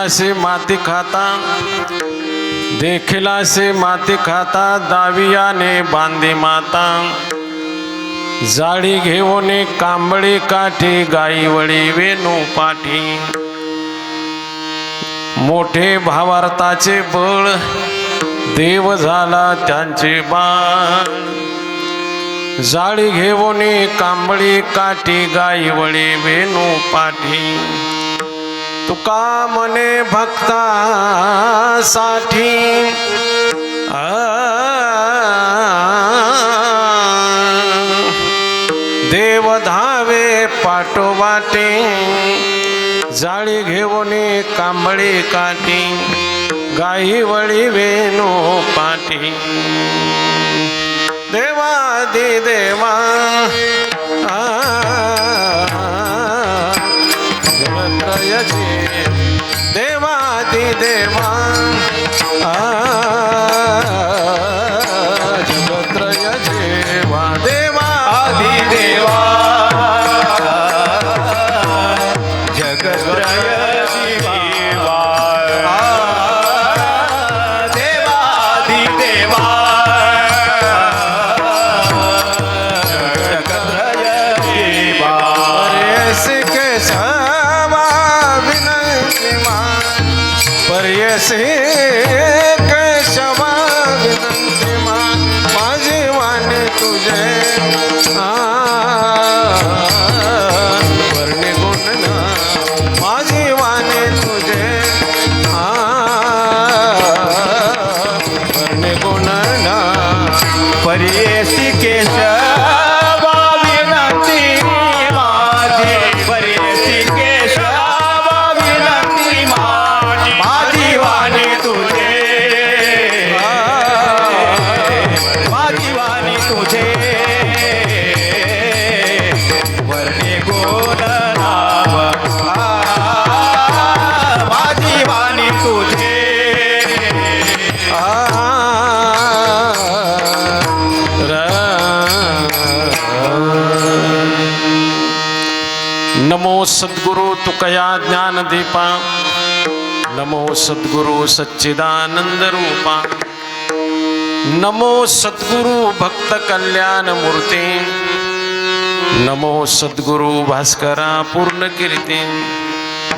से माती खाता, देखिला से माती खाता, दावियाने बांधी माता, जाळी घेऊन कांबळी काठी, गाई वळी वेणू पाठी, मोठे भावार्थाचे बळ, देव झाला त्यांचे बाळ, जाळी घेऊन कांबळी काठी, गाई वळी वेणू पाठी, तुका मने भक्तासाठी देव धावे पाठोपाठी, जाळी घेऊन कांबळी काठी, गाई वळी वेणू पाठी, देवादी देवा देवादी देवा जगत्रय जेवा, देवादी देवा जगत्रय जीवा, देवादी देवा जगत्रय जीवा, परयसी केशवा विनंती मान, परयसी केशवा विनंती मान, माझी वाणी तुझे वर्णी गुण ना, माझी वाणी तुझे वर्णी गुण ना, परयेसी केशवा विनंती माझी, परयेसी केशवा विनंती माझी, माझी वाणी तुझे, माझी वाणी तुझे वर्णे गुण नाम, माझी वाणी तुझे नमो सद्गुरु तुकया ज्ञानदीपा, नमो सद्गुरु सच्चिदानंद रूपा, नमो सद्गुरु भक्त कल्याण मूर्ती, नमो सद्गुरु भास्करा पूर्ण कीर्ती,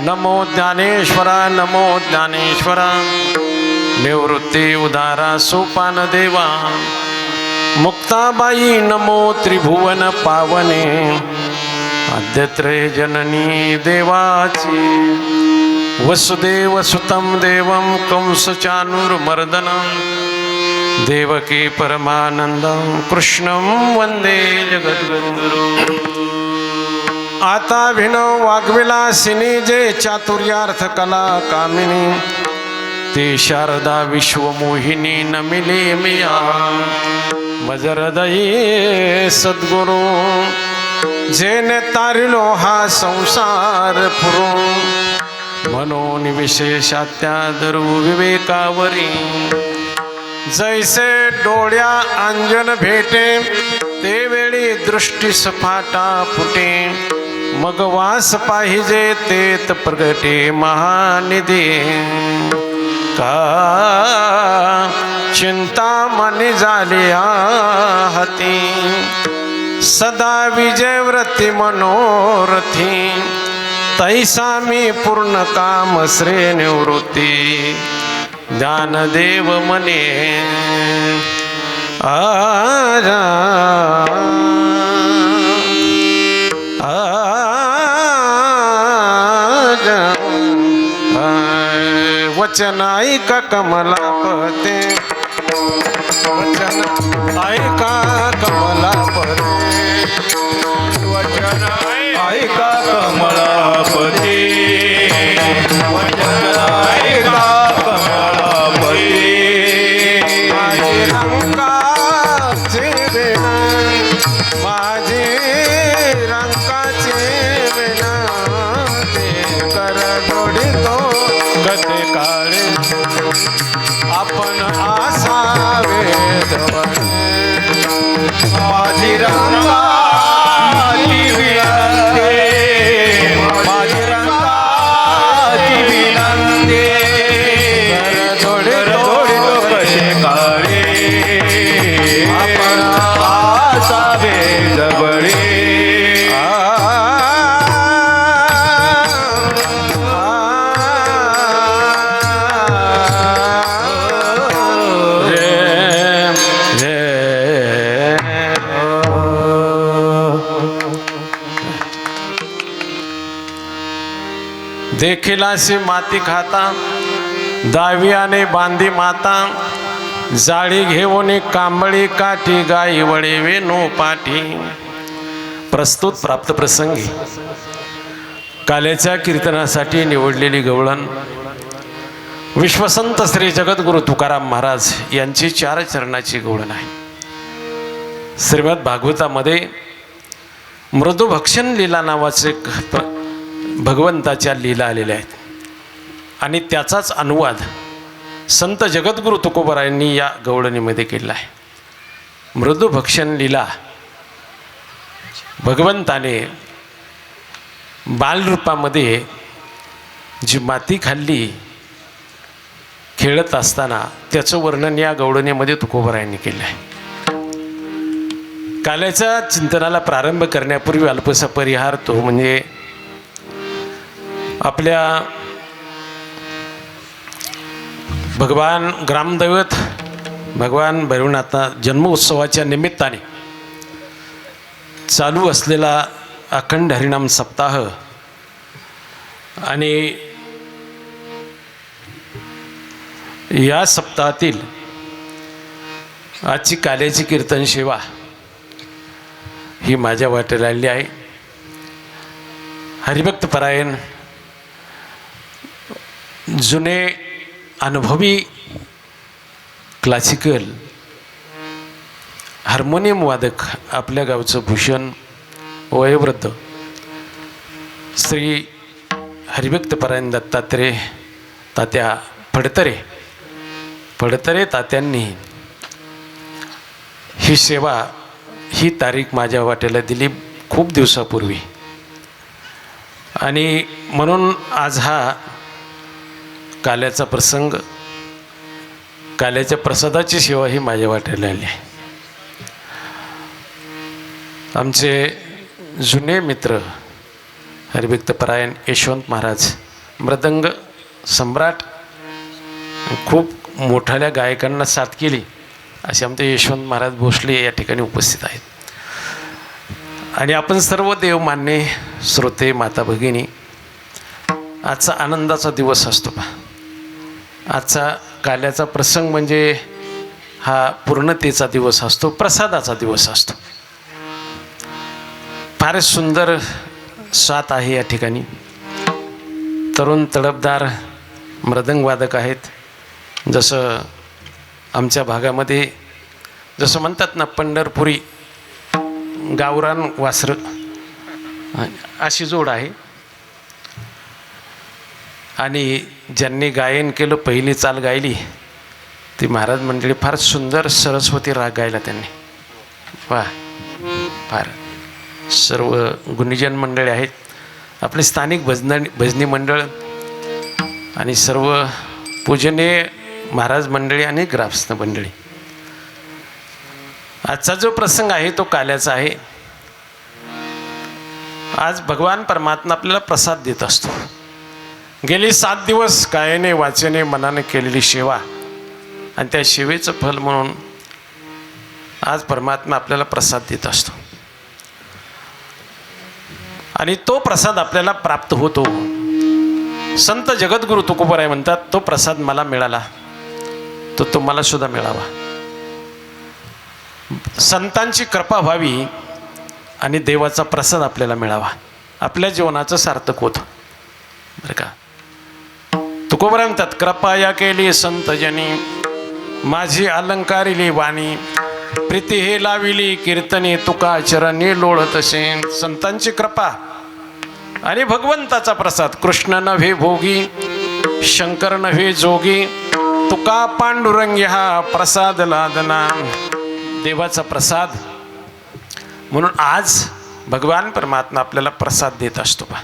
नमो ज्ञानेश्वरा, नमो ज्ञानेश्वरा, निवृत्ती उदारा सोपान देवा, मुक्ताबाई नमो त्रिभुवन पावने, आद्यत्रय जननी देवाची, वसुदेव सुतं देवं कंसचाणूरमर्दनं, देवकी परमानंदं कृष्णं वंदे जगद्गुरु। आता भिनव वाग्विलासिनी जे चातुर्यार्थ कला कामिनी, ते शारदा विश्वमोहिनी नमिले मिया, मज हृदयी सद्गुरु, जेने तारिलो हा संसार पुरो, म्हणून विशेषात्यादरू विवेकावरी, जैसे डोळ्या अंजन भेटे, ते वेळी दृष्टी सपाटा फुटे, मग वास पाहिजे तेत प्रगटे महानिधी, का चिंता मनी झाली हाती, सदा विजय व्रती मनोरथी, तैसा मी पूर्ण काम श्रे निवृत्ती, ज्ञानदेव मने आजा आजा, वचन ऐका कमलापते, वचन ऐका कमलापते, वचन ऐका कमलापती, वचन ऐका कमलापती, माझी रंगाचे वेणा, माझी रंगाचे वेणा, ते कर जोडितो गते काळे, आपण आसावे धवणे, माझी रंगाची विनंती, माझी रंगाची विनंती, देखिलासी माती खाता दावियाने बांधी माता जाळी घेऊन कांबळी काठी गाई वळे वेणू पाठी. प्रस्तुत प्राप्त प्रसंगी काल्याच्या कीर्तनासाठी निवडलेली गवळण विश्वसंत श्री जगद्गुरु तुकाराम महाराज यांची 4 चरणाची गवळण आहे. श्रीमद भागवतामध्ये मृदुभक्षण लीला नावाचे भगवंताच्या लीला आलेल्या आहेत आणि त्याचाच अनुवाद संत जगद्गुरु तुकोबरायांनी या गवळणीमध्ये केला आहे. मृदुभक्षण लीला भगवंताने बालरूपामध्ये जी माती खाल्ली खेळत असताना त्याचं वर्णन या गवळणीमध्ये तुकोबरायांनी केलं आहे. काल्याच्या चिंतनाला प्रारंभ करण्यापूर्वी अल्पसा परिहार तो म्हणजे आपल्या भगवान ग्रामदैवत भगवान भैरवनाथ जन्मोत्सवाच्या निमित्ताने चालू असलेला अखंड हरिनाम सप्ताह आणि या सप्ताहातील आजची काल्याची कीर्तन सेवा ही माझ्या वाटेला आलेली आहे. हरिभक्त परायण जुने अनुभवी क्लासिकल हार्मोनियम वादक आपल्या गावचं भूषण वयोवृद्ध श्री हरिभक्त परायण दत्तात्रय तात्या फडतरे तात्यांनी ही सेवा ही तारीख माझ्या वाट्याला दिली खूप दिवसापूर्वी आणि म्हणून आज हा काल्याचा प्रसंग काल्याच्या प्रसादाची सेवा ही माझ्या वाट्याला आली आहे. आमचे जुने मित्र हरिभक्त परायण यशवंत महाराज मृदंग सम्राट खूप मोठ्या गायकांना साथ केली असे आमचे यशवंत महाराज भोसले या ठिकाणी उपस्थित आहेत. आणि आपण सर्व देवमान्य श्रोते माता भगिनी आजचा आनंदाचा दिवस असतो पहा. आजचा काल्याचा प्रसंग म्हणजे हा पूर्णतेचा दिवस असतो, प्रसादाचा दिवस असतो. फारच सुंदर साथ आहे या ठिकाणी. तरुण तडफदार मृदंगवादक आहेत. जसं आमच्या भागामध्ये जसं म्हणतात ना पंढरपुरी गावरान वासरं अशी जोड आहे. आणि ज्यांनी गायन केलं पहिली चाल गायली ती महाराज मंडळी फार सुंदर सरस्वती राग गायला त्यांनी. वा फार सर्व गुणीजन मंडळी आहेत, आपले स्थानिक भजनी मंडळ आणि सर्व पूजनीय महाराज मंडळी आणि ग्रामस्थ मंडळी. आजचा जो प्रसंग आहे तो काल्याचा आहे. आज भगवान परमात्मा आपल्याला प्रसाद देत असतो. गेली 7 दिवस कायाने वाचेने मनाने केलेली सेवा आणि त्या सेवेचं फल म्हणून आज परमात्मा आपल्याला प्रसाद देत असतो आणि तो प्रसाद आपल्याला प्राप्त होतो. संत जगद्गुरु तुकोबराय म्हणतात तो प्रसाद मला मिळाला तो तुम्हाला सुद्धा मिळावा. संतांची कृपा व्हावी आणि देवाचा प्रसाद आपल्याला मिळावा, आपल्या जीवनाचं सार्थक होतं बरं का. तुकोबराय म्हणतात कृपा केली संतजनी माझी अलंकारिली वाणी प्रीती हे लाविली कीर्तनी तुका चरणी लोळतसे. संतांची कृपा आणि भगवंताचा प्रसाद. कृष्ण नव्हे भोगी शंकर नव्हे जोगी तुका पांडुरंगी हा प्रसाद लादना. देवाचा प्रसाद म्हणून आज भगवान परमात्मा आपल्याला प्रसाद देत असतो बा.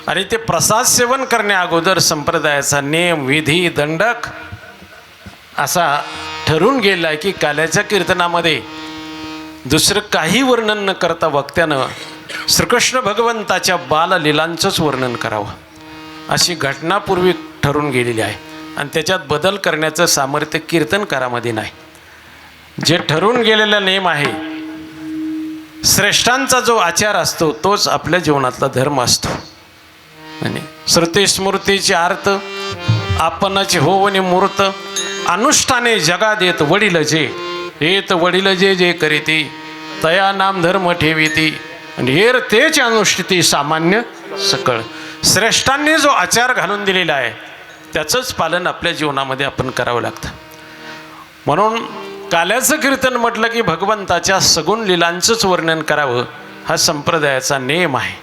आणि ते प्रसाद सेवन करण्या अगोदर संप्रदायाचा नियम विधी दंडक असा ठरून गेला आहे की काल्याच्या कीर्तनामध्ये दुसरं काही वर्णन न करता वक्त्यानं श्रीकृष्ण भगवंताच्या बाललीलांचंच वर्णन करावं अशी घटना पूर्वी ठरून गेलेली आहे. आणि त्याच्यात बदल करण्याचं सामर्थ्य कीर्तनकारामध्ये नाही. जे ठरून गेलेला नियम आहे श्रेष्ठांचा जो आचार असतो तोच आपल्या जीवनातला धर्म असतो. आणि श्रुती स्मृतीचे अर्थ आपणच होवनी मूर्त अनुष्ठाने जगात येत वडील जे येत वडील जे जे करीती तया नाम धर्म ठेवीती आणि हेर तेच अनुष्ठिती सामान्य सकळ. श्रेष्ठांनी जो आचार घालून दिलेला आहे त्याचंच पालन आपल्या जीवनामध्ये आपण करावं लागतं. म्हणून काल्याचं कीर्तन म्हटलं की भगवंताच्या सगुण लीलांचंच वर्णन करावं हा संप्रदायाचा नियम आहे.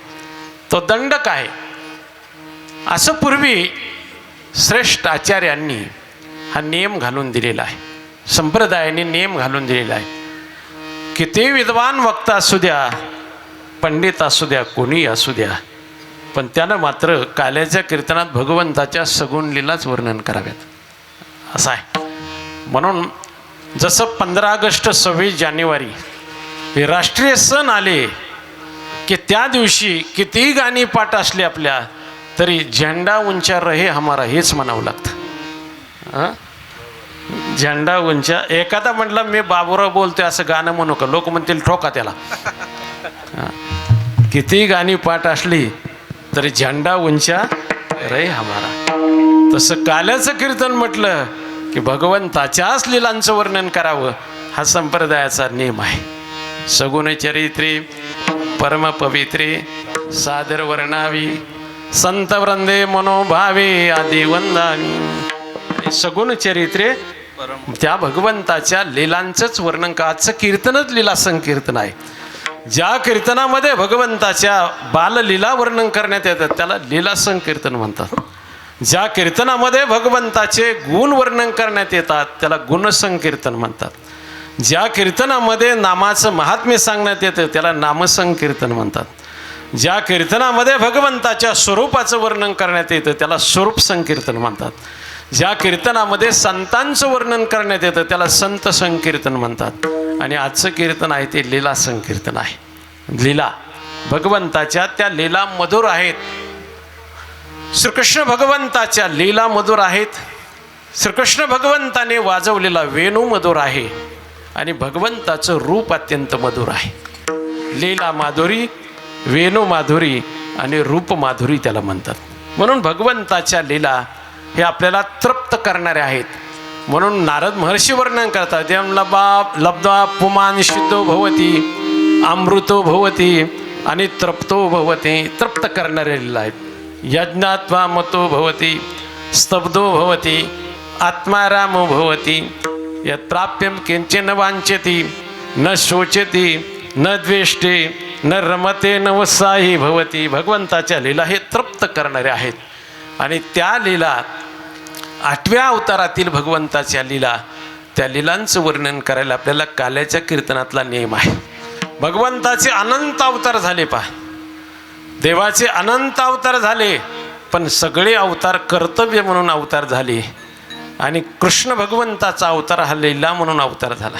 तो दंडक आहे. असं पूर्वी श्रेष्ठ आचार्यांनी हा नियम घालून दिलेला आहे. संप्रदायाने नियम घालून दिलेला आहे. किती विद्वान वक्ता असू द्या, पंडित असू द्या, कोणी असू द्या, पण त्यानं मात्र काल्याच्या कीर्तनात भगवंताच्या सगुण लीलाच वर्णन कराव्यात असं आहे. म्हणून जसं 15 ऑगस्ट 26 जानेवारी हे राष्ट्रीय सण आले की त्या दिवशी कितीही गाणी पाठ असली आपल्या तरी झेंडा उंचा रहे हमारा हेच म्हणावं लागतं. झेंडा उंचा. एखादा म्हटलं मी बाबूराव बोलतोय असं गाणं म्हणू का, लोक म्हणतील ठोका त्याला. किती गाणी पाठ असली तरी झेंडा उंचा रहे हमारा. तसं काल्याचं कीर्तन म्हटलं की भगवंताच्याच लीलांचं वर्णन करावं हा संप्रदायाचा नियम आहे. सगुण चरित्रे परम पवित्रे सादर वर्णावी संत वृंदे मनोभावे आदी वंदावी. सगुण चरित्रे त्या भगवंताच्या लीलांचंच वर्णन का. आजचं कीर्तनच लीला संकीर्तन आहे. ज्या कीर्तनामध्ये भगवंताच्या बाललीला वर्णन करण्यात येतात त्याला लीला संकीर्तन म्हणतात. ज्या कीर्तनामध्ये भगवंताचे गुण वर्णन करण्यात येतात त्याला गुणसंकीर्तन म्हणतात. ज्या कीर्तनामध्ये नामाचं महात्म्य सांगण्यात येतं त्याला नामसंकीर्तन म्हणतात. ज्या कीर्तनामध्ये भगवंताच्या स्वरूपाचं वर्णन करण्यात येतं त्याला स्वरूप संकीर्तन म्हणतात. ज्या कीर्तनामध्ये संतांचं वर्णन करण्यात येतं त्याला संत संकीर्तन म्हणतात. आणि आजचं कीर्तन आहे ते लीला संकीर्तन आहे. लीला भगवंताच्या त्या लीला मधुर आहेत. श्रीकृष्ण भगवंताच्या लीला मधुर आहेत. श्रीकृष्ण भगवंताने वाजवलेला वेणू मधुर आहे आणि भगवंताचं रूप अत्यंत मधुर आहे. लीला माधुरी, वेणू माधुरी आणि रूप माधुरी त्याला म्हणतात. म्हणून भगवंताच्या लीला हे आपल्याला तृप्त करणारे आहेत. म्हणून नारद महर्षी वर्णन करतात यम लब्ध्वा पुमान शुद्धो भवती अमृतो भवती आणि तृप्तो भवती. तृप्त करणारे लीला आहेत. यज्ञात्वा मतो भवती स्तब्धो भवती आत्मारामो भवती यत् प्राप्यम किंचिन वांछति न शोचति न द्वेष्टे न रमते न उत्साही भवती. भगवंताच्या लीला हे तृप्त करणारे आहेत. आणि त्या लीला 8व्या अवतारातील भगवंताच्या लीला त्या लीलांचं वर्णन करायला आपल्याला काल्याच्या कीर्तनातला नियम आहे. भगवंताचे अनंत अवतार झाले पहा. देवाचे अनंत अवतार झाले पण सगळे अवतार कर्तव्य म्हणून अवतार झाले. आणि कृष्ण भगवंताचा अवतार हा लीला म्हणून अवतार झाला.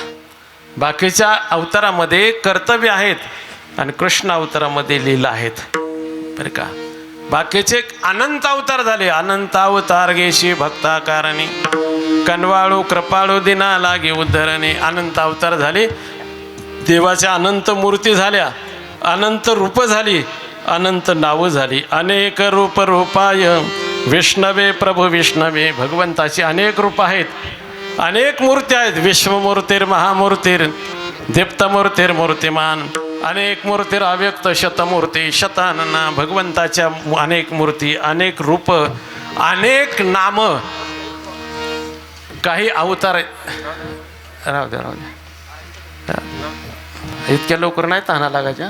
बाकीच्या अवतारामध्ये कर्तव्य आहेत आणि कृष्ण अवतारामध्ये लीला आहेत बरं का. बाकीचे अनंत अवतार झाले. अनंत अवतार घेशी भक्ताकारणे कनवाळू कृपाळू दिना लागे उद्धरणे. अनंत अवतार झाले. देवाच्या अनंत मूर्ती झाल्या, अनंत रूप झाली, अनंत नावं झाली. अनेक रूप रूपाय विष्णवे प्रभू विष्णवे. भगवंताची अनेक रूप आहेत, अनेक मूर्त्या आहेत. विश्वमूर्तीर महामूर्तीर दीप्तमूर्तीर मूर्तिमान. अनेक मूर्तीर अव्यक्त शतमूर्ती शतानना. भगवंताच्या अनेक मूर्ती, अनेक रूप, अनेक नाम, काही अवतार. राहू द्या राहू द्या, इतक्या लवकर नाही ताना लागायच्या.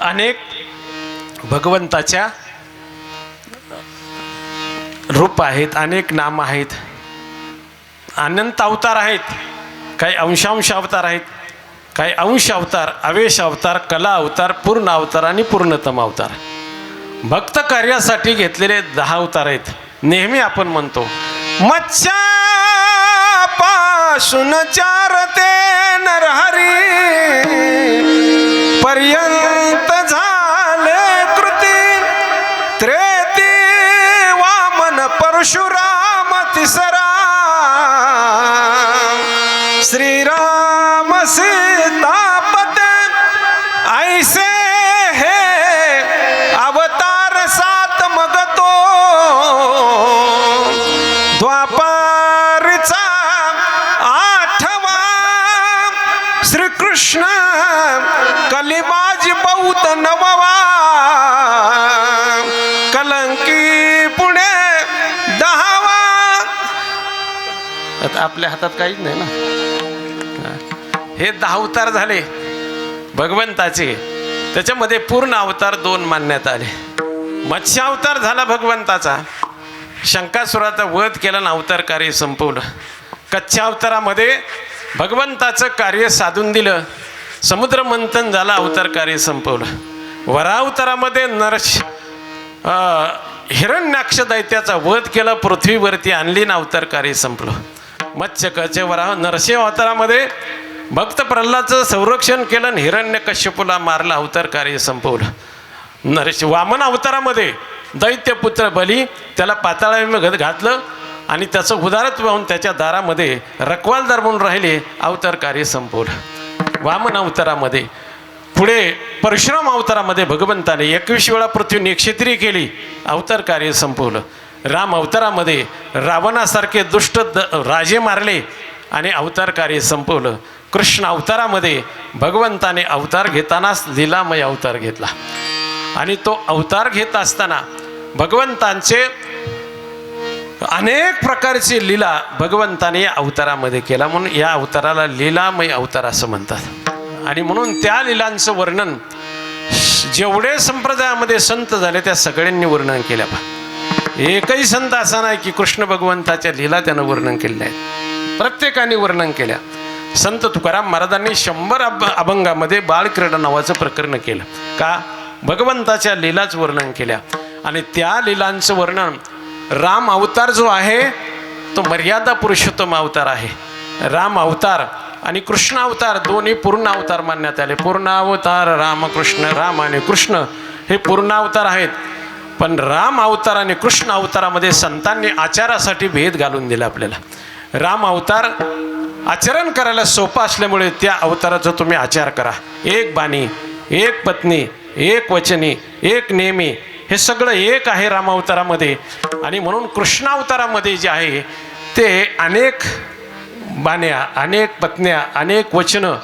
अनेक भगवंताच्या रूप आहेत, अनेक नाम आहेत, अनंत अवतार आहेत. काही अंशांश अवतार आहेत, काही अंश अवतार, अवेश अवतार, कला अवतार, पूर्ण अवतार आणि पूर्णतम अवतार. भक्त कार्यासाठी घेतलेले 10 अवतार आहेत. नेहमी आपण म्हणतो मच्छा पासून चारते नरहरी पर्यंत झाले कृती. त्रेती वामन परशुराम तिसरा श्रीराम सीतापते ऐसे हे अवतार श्रीकृष्ण कलिबाज बहुत नववा कलंकी पुणे दहावा. आता आपल्या हातात काहीच नाही ना. हे 10 अवतार झाले भगवंताचे. त्याच्यामध्ये पूर्ण अवतार 2 मानण्यात आले. मत्स्य अवतार झाला भगवंताचा, शंकासुराचा वध केला आणि अवतार कार्य संपवलं. कच्च्या अवतारामध्ये भगवंताचं कार्य साधून दिलं, समुद्र मंथन झाला, अवतार कार्य संपवलं. वरावतारामध्ये हिरण्याक्ष दैत्याचा वध केला, पृथ्वीवरती आणली ना अवतार कार्य संपलं. मत्स्यकचे वराह नरसिंह अवतारामध्ये भक्त प्रल्हादचं संरक्षण केलं आणि हिरण्यकश्यपूला मारला, अवतार कार्य संपवलं. वामन अवतारामध्ये दैत्यपुत्र बली त्याला पाताळामध्ये घातलं आणि त्याचं उदारत वाहून त्याच्या दारामध्ये रखवालदार म्हणून राहिले, अवतार कार्य संपवलं वामन अवतारामध्ये. पुढे परशुराम अवतारामध्ये भगवंताने 21 वेळा पृथ्वी निक्षेत्री केली, अवतार कार्य संपवलं. राम अवतारामध्ये रावणासारखे दुष्ट राजे मारले आणि अवतार कार्य संपवलं. कृष्ण अवतारामध्ये भगवंताने अवतार घेतानाच लीलामय अवतार घेतला आणि तो अवतार घेत असताना भगवंतांचे अनेक प्रकारची लीला भगवंताने या अवतारामध्ये केला, म्हणून या अवताराला लीलामय अवतार असं म्हणतात. आणि म्हणून त्या लीलांचं वर्णन जेवढे संप्रदायामध्ये संत झाले त्या सगळ्यांनी वर्णन केल्या. एकही संत असा नाही की कृष्ण भगवंताच्या लीला त्यानं वर्णन केलेल्या आहेत, प्रत्येकाने वर्णन केल्या. संत तुकाराम महाराजांनी 100 अभंगामध्ये बाळक्रीडा नावाचं प्रकरण केलं. का? भगवंताच्या लीलाच वर्णन केल्या. आणि त्या लीलांचं वर्णन राम अवतार जो आहे तो मर्यादा पुरुषोत्तम अवतार आहे. राम अवतार आणि कृष्ण अवतार दोन्ही पूर्ण अवतार मानण्यात आले. पूर्ण अवतार रामकृष्ण, राम आणि कृष्ण हे पूर्ण अवतार आहेत. पण राम अवतार आणि कृष्ण अवतारामध्ये संतांनी आचारासाठी भेद घालून दिला आपल्याला. राम अवतार आचरण करायला सोपं असल्यामुळे त्या अवताराचा तुम्ही आचार करा. एक बाणी, एक पत्नी, एक वचनी, एक नेमी, हे सगळं एक आहे राम अवतारामध्ये. आणि म्हणून कृष्ण अवतारामध्ये जे आहे ते अनेक बाण्या, अनेक पत्न्या, अनेक वचनं.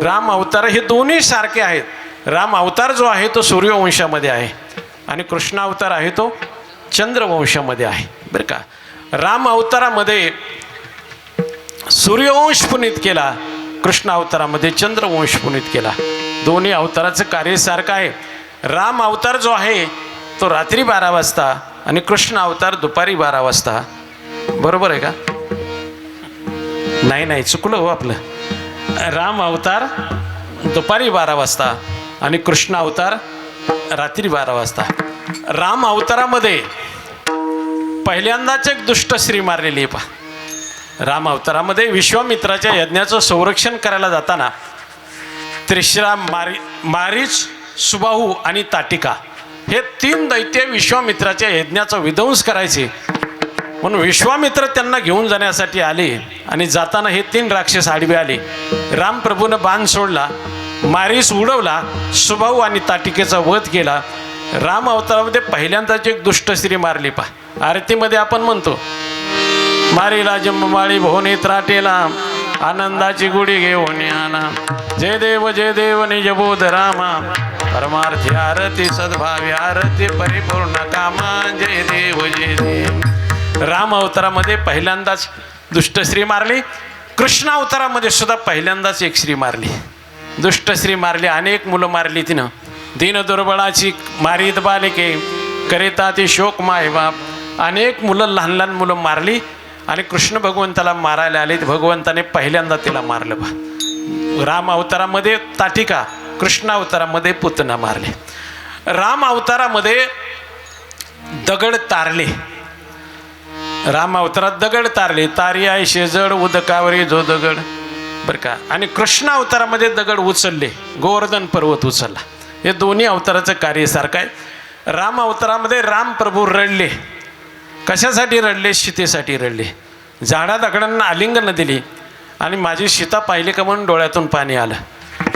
राम अवतार हे दोन्ही सारखे आहेत. राम अवतार जो आहे तो सूर्यवंशामध्ये आहे आणि कृष्ण अवतार आहे तो चंद्रवंशामध्ये आहे. बरं का? राम अवतारामध्ये सूर्यवंश पुनीत केला, कृष्ण अवतारामध्ये चंद्रवंश पुनीत केला. दोन्ही अवताराचं कार्य सारखं आहे. राम अवतार जो आहे तो रात्री 12 वाजता आणि कृष्ण अवतार दुपारी 12 वाजता. बरोबर आहे का? नाही चुकलं हो आपलं. राम अवतार दुपारी 12 वाजता आणि कृष्ण अवतार रात्री 12 वाजता. राम अवतारामध्ये पहिल्यांदाच एक दुष्ट स्त्री मारलेली आहे. पहा, राम अवतारामध्ये विश्वामित्राच्या यज्ञाचं संरक्षण करायला जाताना त्रिशिरा, मारीच, सुबाहू आणि ताटिका हे 3 दैत्य विश्वामित्राच्या यज्ञाचा विध्वंस करायचे. म्हणून विश्वामित्र त्यांना घेऊन जाण्यासाठी आले आणि जाताना हे 3 राक्षस आडवे आले. रामप्रभूनं बाण सोडला, मारीस उडवला, सुबाहू आणि ताटिकेचा वध केला. राम अवतारामध्ये पहिल्यांदाच एक दुष्ट स्त्री मारली. पहा, आरतीमध्ये आपण म्हणतो मारीला जंबमाळी भोवनी त्राटेला, आनंदाची गुढी घेऊन आला. जय देव निजबोध रामा, परमार्थी आरती सद्भावी आरती परिपूर्ण कामा. जय देव. राम अवतारामध्ये पहिल्यांदाच दुष्ट स्त्री मारली. कृष्ण अवतारामध्ये सुद्धा पहिल्यांदाच एक स्त्री मारली, दुष्ट स्त्री मारली. अनेक मुलं मारली तिनं. दीन दुर्बळाची मारीत बालिके, करिता ती शोक माय बाप. अनेक मुलं, लहान लहान मुलं मारली आणि कृष्ण भगवंताला मारायला आले. भगवंताने पहिल्यांदा तिला मारलं. बा, राम अवतारामध्ये ताटिका, कृष्ण अवतारामध्ये पुतना मारले. राम अवतारामध्ये दगड तारले. राम अवतारात दगड तारले. तारी आहे शेजड उदकावरी जो दगड. बरं का? आणि कृष्ण अवतारामध्ये दगड उचलले, गोवर्धन पर्वत उचलला. हे दोन्ही अवताराचं कार्य सारखं आहे. राम अवतारामध्ये राम प्रभू रडले. कशासाठी रडले? सीतेसाठी रडले. झाडा दगडांना आलिंगनं दिली आणि माझी सीता पाहिली का म्हणून डोळ्यातून पाणी आलं.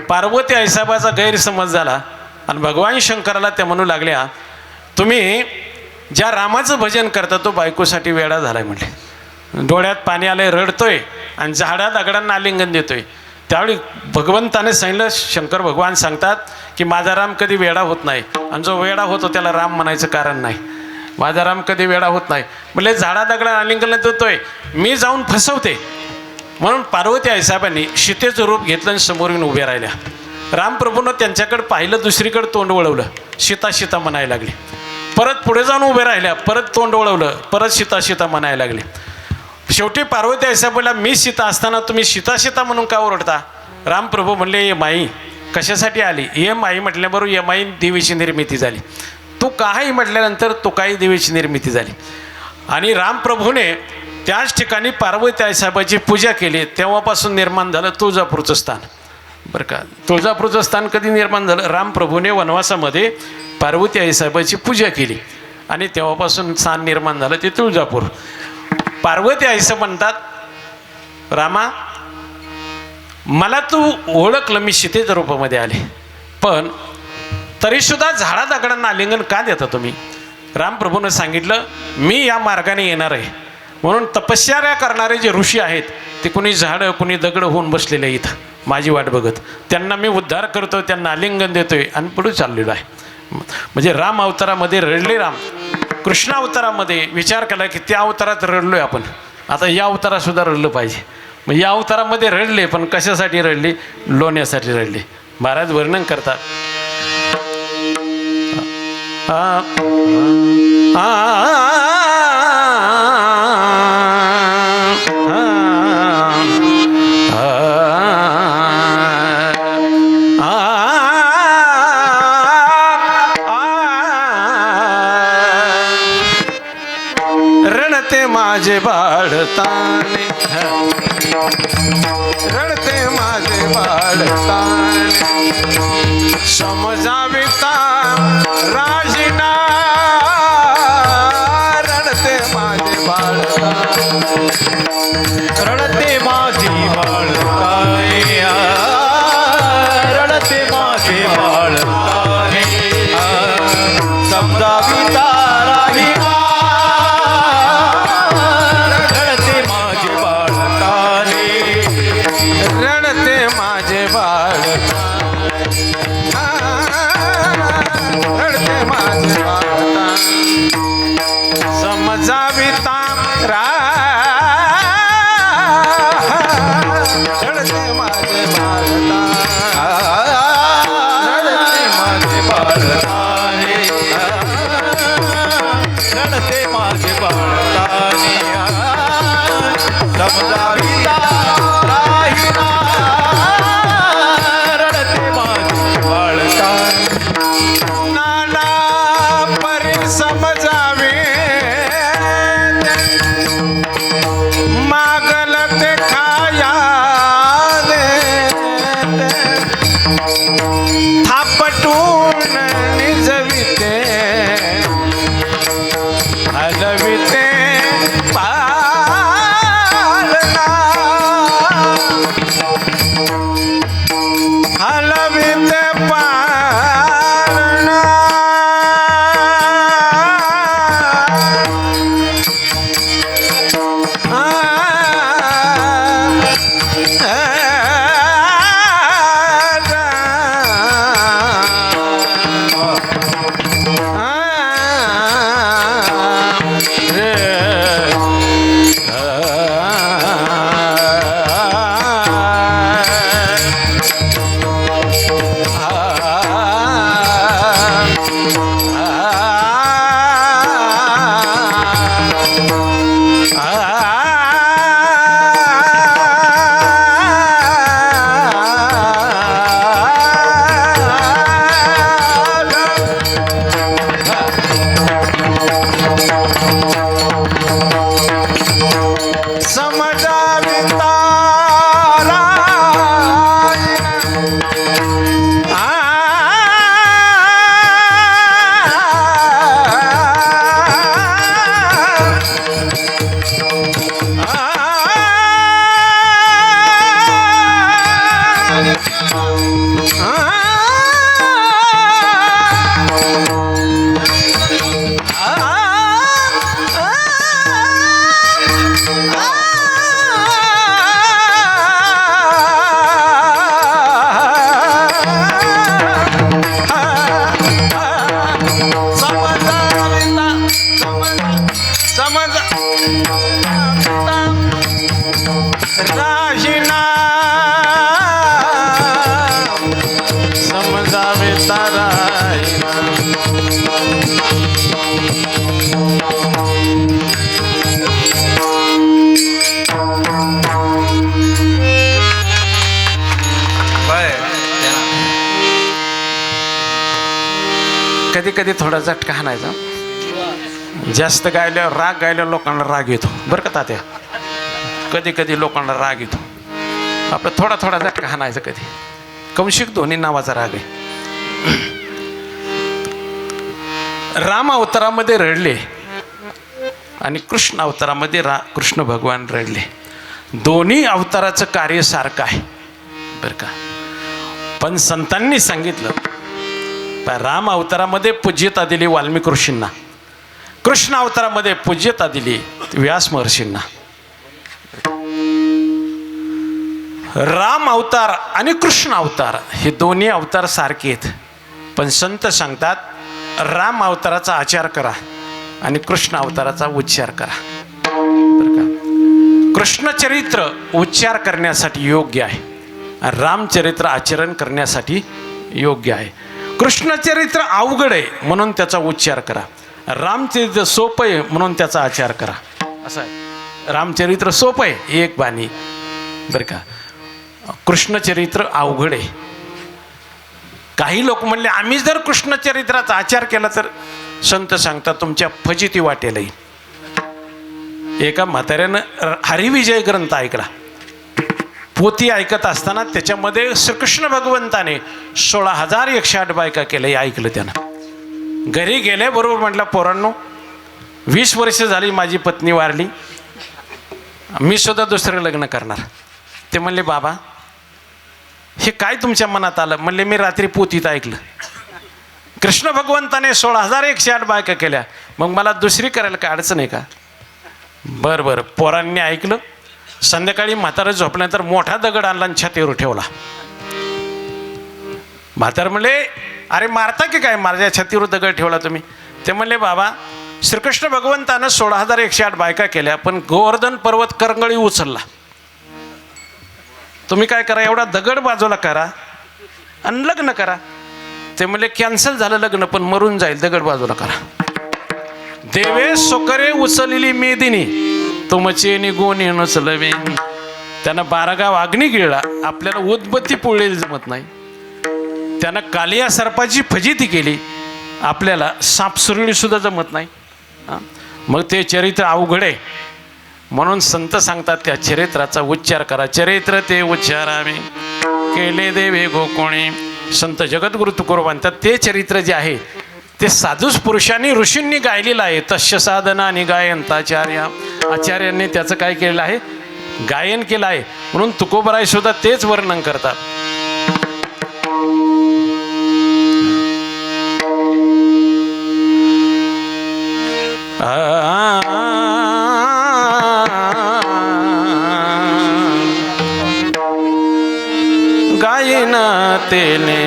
पार्वती आईसाहेबाचा गैरसमज झाला आणि भगवान शंकराला त्या म्हणू लागल्या, तुम्ही ज्या रामाचं भजन करता तो बायकोसाठी वेडा झालाय म्हणले. डोळ्यात पाणी आलंय, रडतोय आणि झाडा दगडांना आलिंगन देतोय. त्यावेळी भगवंताने सांगितलं, शंकर भगवान सांगतात की माझा राम कधी वेडा होत नाही, आणि जो वेडा होतो त्याला राम म्हणायचं कारण नाही. माझा राम कधी वेडा होत नाही. म्हणजे झाडा दगडा आलिंगन देतोय, मी जाऊन फसवते. म्हणून पार्वती आईसाहेबांनी सीतेचं रूप घेतलं आणि समोर येऊन उभ्या राहिल्या. रामप्रभूनं त्यांच्याकडे पाहिलं, दुसरीकडे तोंड वळवलं, सीता सीता म्हणायला लागली. परत पुढे जाऊन उभे राहिल्या, परत तोंड वळवलं, परत सीता सीता म्हणायला लागली. शेवटी पार्वती आईसाहेबाला, मी सीता असताना तुम्ही सीता सीता म्हणून का ओरडता? रामप्रभू म्हणले, ये माई कशासाठी आली? ये माई म्हटल्याबरोबर ये माई देवीची निर्मिती झाली. तू काही म्हटल्यानंतर तू काही देवीची निर्मिती झाली. आणि रामप्रभूने त्याच ठिकाणी पार्वती आईसाहेबाची पूजा केली. तेव्हापासून निर्माण झालं तुळजापूरचं स्थान. बरं का, तुळजापूरचं स्थान कधी निर्माण झालं? रामप्रभूने वनवासामध्ये पार्वती आईसाहेबाची पूजा केली आणि तेव्हापासून स्थान निर्माण झालं ते तुळजापूर. पार्वती आईसाहेब म्हणतात, रामा मला तू ओळखलं, मी सीतेच्या रूपामध्ये आले, पण तरीसुद्धा झाडा दगडांना आलिंगन का देता तुम्ही? रामप्रभूनं सांगितलं, मी या मार्गाने येणार आहे, म्हणून तपश्चर्या करणारे जे ऋषी आहेत ते कुणी झाडं कुणी दगड होऊन बसलेले आहेत इथं माझी वाट बघत. त्यांना मी उद्धार करतो, त्यांना आलिंगन देतोय आणि पुढे चाललेलो आहे. म्हणजे राम अवतारामध्ये रडले राम, कृष्ण अवतारामध्ये विचार केला की त्या अवतारात रडलोय आपण, आता या अवतारातसुद्धा रडलं पाहिजे. मग या अवतारामध्ये रडले, पण कशासाठी रडले? लोण्यासाठी रडले. महाराज वर्णन करतात, रडते माझे बाळताने, रडते माझे बाळताने, समजाविता राजीना, रडते माझे बाळताने, रडते माझी बाळताने, रडते माझे बाळताने, समजाविता राजीना, रडते माझे बाळताने, रडते माझे बाळताने, रडते माझे बाळताने, समजाविता रडते माझे बाळताने, रडते माझे बाळताने, रडते माझे बाळताने, समजाविता राहीना, रडते माझे बाळताने, नाना परी समजावे, मागल ते खाया दे, थापटून निजविते, हलविते पालना, हलविते पालना, समजाविता कधी कधी थोडा झटका हाणायचा. जास्त गायल्यावर गायल्यावर लोकांना राग येतो बरं का तात्या. कधी कधी लोकांना राग येतो. आपलं थोडा थोडा झटका हाणायचा कधी. कौशिक धोनी नावाचा राग आहे. राम अवतारामध्ये रडले आणि कृष्ण अवतारामध्ये कृष्ण भगवान रडले. दोन्ही अवताराचं कार्य सारखं आहे बरं का. पण संतांनी सांगितलं राम अवतारामध्ये पूज्यता दिली वाल्मिकी ऋषींना, कृष्ण अवतारामध्ये पूज्यता दिली व्यास महर्षींना. राम अवतार आणि कृष्ण अवतार हे दोन्ही अवतार सारखे आहेत. पण संत सांगतात राम अवताराचा आचार करा आणि कृष्ण अवताराचा उच्चार करा बरं का. कृष्णचरित्र उच्चार करण्यासाठी योग्य आहे, रामचरित्र आचरण करण्यासाठी योग्य आहे. कृष्णचरित्र अवघड आहे म्हणून त्याचा उच्चार करा, रामचरित्र सोपं आहे म्हणून त्याचा आचार करा. असं आहे. रामचरित्र सोपं आहे एक बाणी बरं का. कृष्णचरित्र अवघड आहे. काही लोक म्हणले आम्ही जर कृष्णचरित्राचा आचार केला तर संत सांगतात तुमच्या फजिती वाटेल. एका म्हाताऱ्यानं हरिविजय ग्रंथ ऐकला. पोथी ऐकत असताना त्याच्यामध्ये श्रीकृष्ण भगवंताने 16,108 बायका केल्या हे ऐकलं त्यानं. घरी गेल्याबरोबर म्हटलं पोरांनो 20 वर्ष झाली माझी पत्नी वारली, मी सुद्धा दुसरं लग्न करणार. ते म्हणले बाबा हे काय तुमच्या मनात आलं. म्हणले मी रात्री पोथीत ऐकलं कृष्ण भगवंताने 16,108 बायका केल्या, मग मला दुसरी करायला काय अडचण आहे का. बरं बरं. पोरांनी ऐकलं. संध्याकाळी म्हातारं झोपल्यानंतर मोठा दगड आणला आणि छातीवर ठेवला. म्हातारं म्हणले अरे मारता की काय, माझ्या छातीवर दगड ठेवला तुम्ही. ते म्हणले बाबा श्रीकृष्ण भगवंतानं 16,108 बायका केल्या पण गोवर्धन पर्वत करंगळी उचलला. तुम्ही काय करा एवढा दगड बाजूला करा आणि लग्न करा. ते म्हणले कॅन्सल झालं लग्न पण मरून जाईल, दगड बाजूला करा. देवे सोकरे उचललेली मेदिनी तुमचे निघून नचलवे. त्यानं 12 गाव अग्नी गिळला, आपल्याला उदबत्ती पोळलेली जमत नाही. त्यानं कालिया सर्पाची फजिती केली, आपल्याला सापसुरळी सुद्धा जमत नाही. मग ते चरित्र अवघड आहे म्हणून संत सांगतात त्या चरित्राचा उच्चार करा. चरित्र ते उच्चारावे केले देवे गोकोणे. संत जगद्गुरु तुकोबा म्हणतात ते चरित्र जे आहे ते साधूस पुरुषांनी ऋषींनी गायलेलं आहे. तस्य साधना आणि गायंताचार्य. आचार्यांनी त्याचं काय केलेलं आहे, गायन केलं आहे. म्हणून तुकोबराय सुद्धा तेच वर्णन करतात. गायन तेने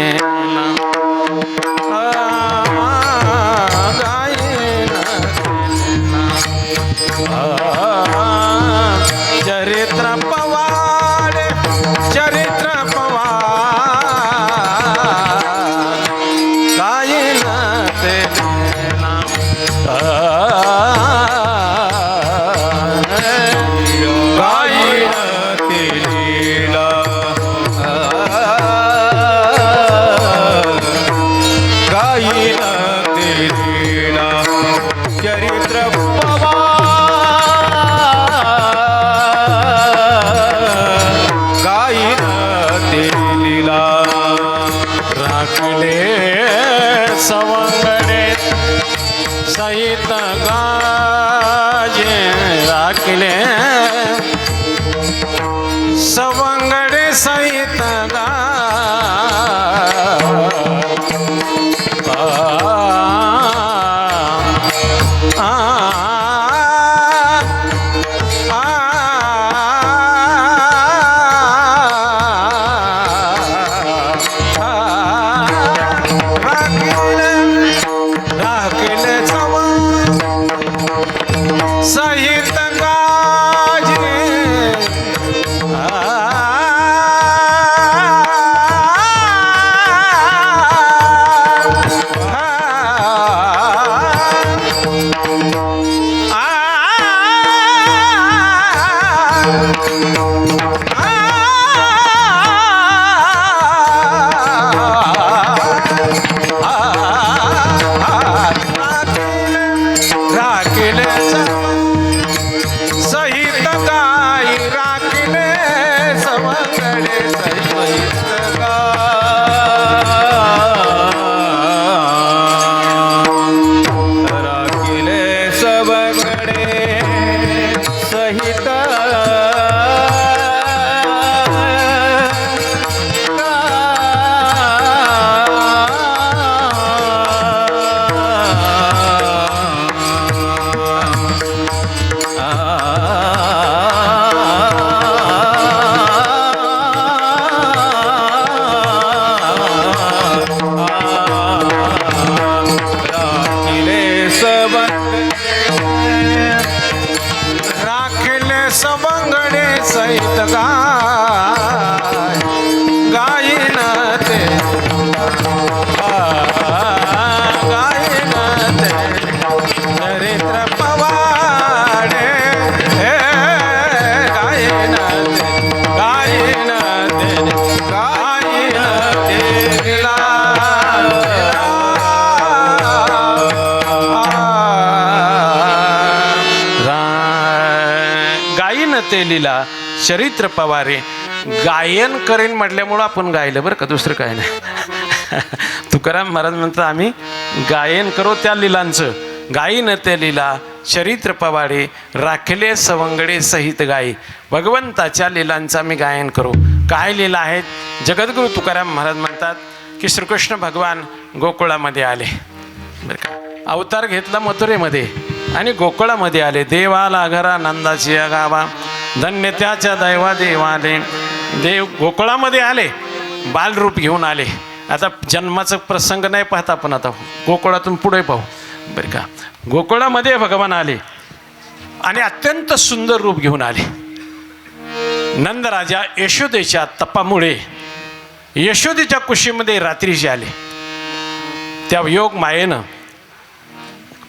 चरित्र पवार चरित्र पवार गायन तेना गायन तेलीला गायन लीला चरित्र पवारे. गायन करेन म्हटल्यामुळं आपण गायलं बरं का, दुसरं काय नाही. तुकाराम महाराज म्हणतात आम्ही गायन करू त्या लीलांचं. गायीन ते लीला चरित्र पवाडे राखले सवंगडे सहित गाई. भगवंताच्या लीलांचं आम्ही गायन करू. काय लीला आहेत? जगद्गुरु तुकाराम महाराज म्हणतात की श्रीकृष्ण भगवान गोकुळामध्ये आले बरं का. अवतार घेतला मथुरेमध्ये आणि गोकुळामध्ये आले. देवाला घरा नंदाची गावा धन्य त्याच्या दैवा देवाले. देव गोकुळामध्ये आले, बालरूप घेऊन आले. आता जन्माचा प्रसंग नाही पाहता आपण, आता गोकुळातून पुढे पाहू बरं का. गोकुळामध्ये भगवान आले आणि अत्यंत सुंदर रूप घेऊन आले. नंदराजा यशोदेच्या तपामुळे यशोदेच्या कुशीमध्ये रात्रीचे आले. त्या योग मायेनं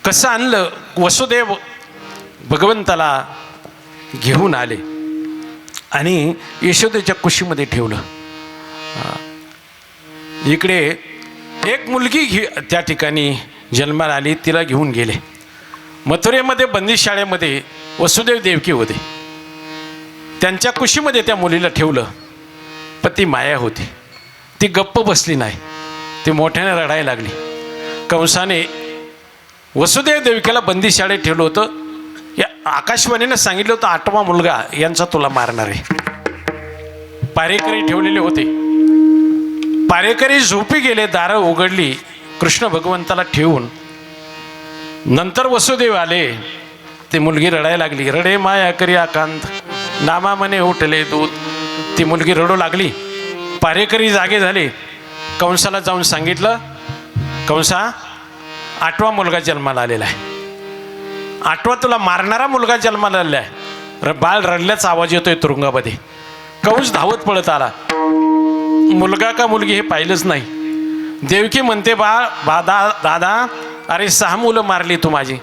कसं आणलं, वसुदेव भगवंताला घेऊन आले आणि यशोदेच्या कुशीमध्ये ठेवलं. इकडे एक मुलगी त्या ठिकाणी जन्माला आली, तिला घेऊन गेले. मथुरेमध्ये बंदीशाळेमध्ये वसुदेव देवकी होते. त्यांच्या कुशीमध्ये त्या मुलीला ठेवलं. पण ती माया होती, ती गप्प बसली नाही, ती मोठ्याने रडायला लागली. कंसाने वसुदेव देवकीला बंदीशाळेत ठेवलं होतं. या आकाशवाणीनं सांगितलं होतं 8वा मुलगा यांचा तुला मारणार आहे. पारेकरी ठेवलेले होते. पारेकरी झोपी गेले, दारं उघडली कृष्ण भगवंताला ठेवून. नंतर वसुदेव आले, ती मुलगी रडायला लागली. रडे माया करी आकांत नामा मने उठले दूध. ती मुलगी रडू लागली. पारेकरी जागे झाले. कंसाला जाऊन सांगितलं, कंसा 8वा मुलगा जन्माला आलेला आहे. 8वा तुला मारणारा मुलगा जन्माला आलेला आहे. बाळ रडल्याचा आवाज येतोय तुरुंगामध्ये. कंस धावत पळत आला. मुलगा का मुलगी हे पाहिलंच नाही. देवकी म्हणते दादा अरे 6 मुलं मारली तू माझी.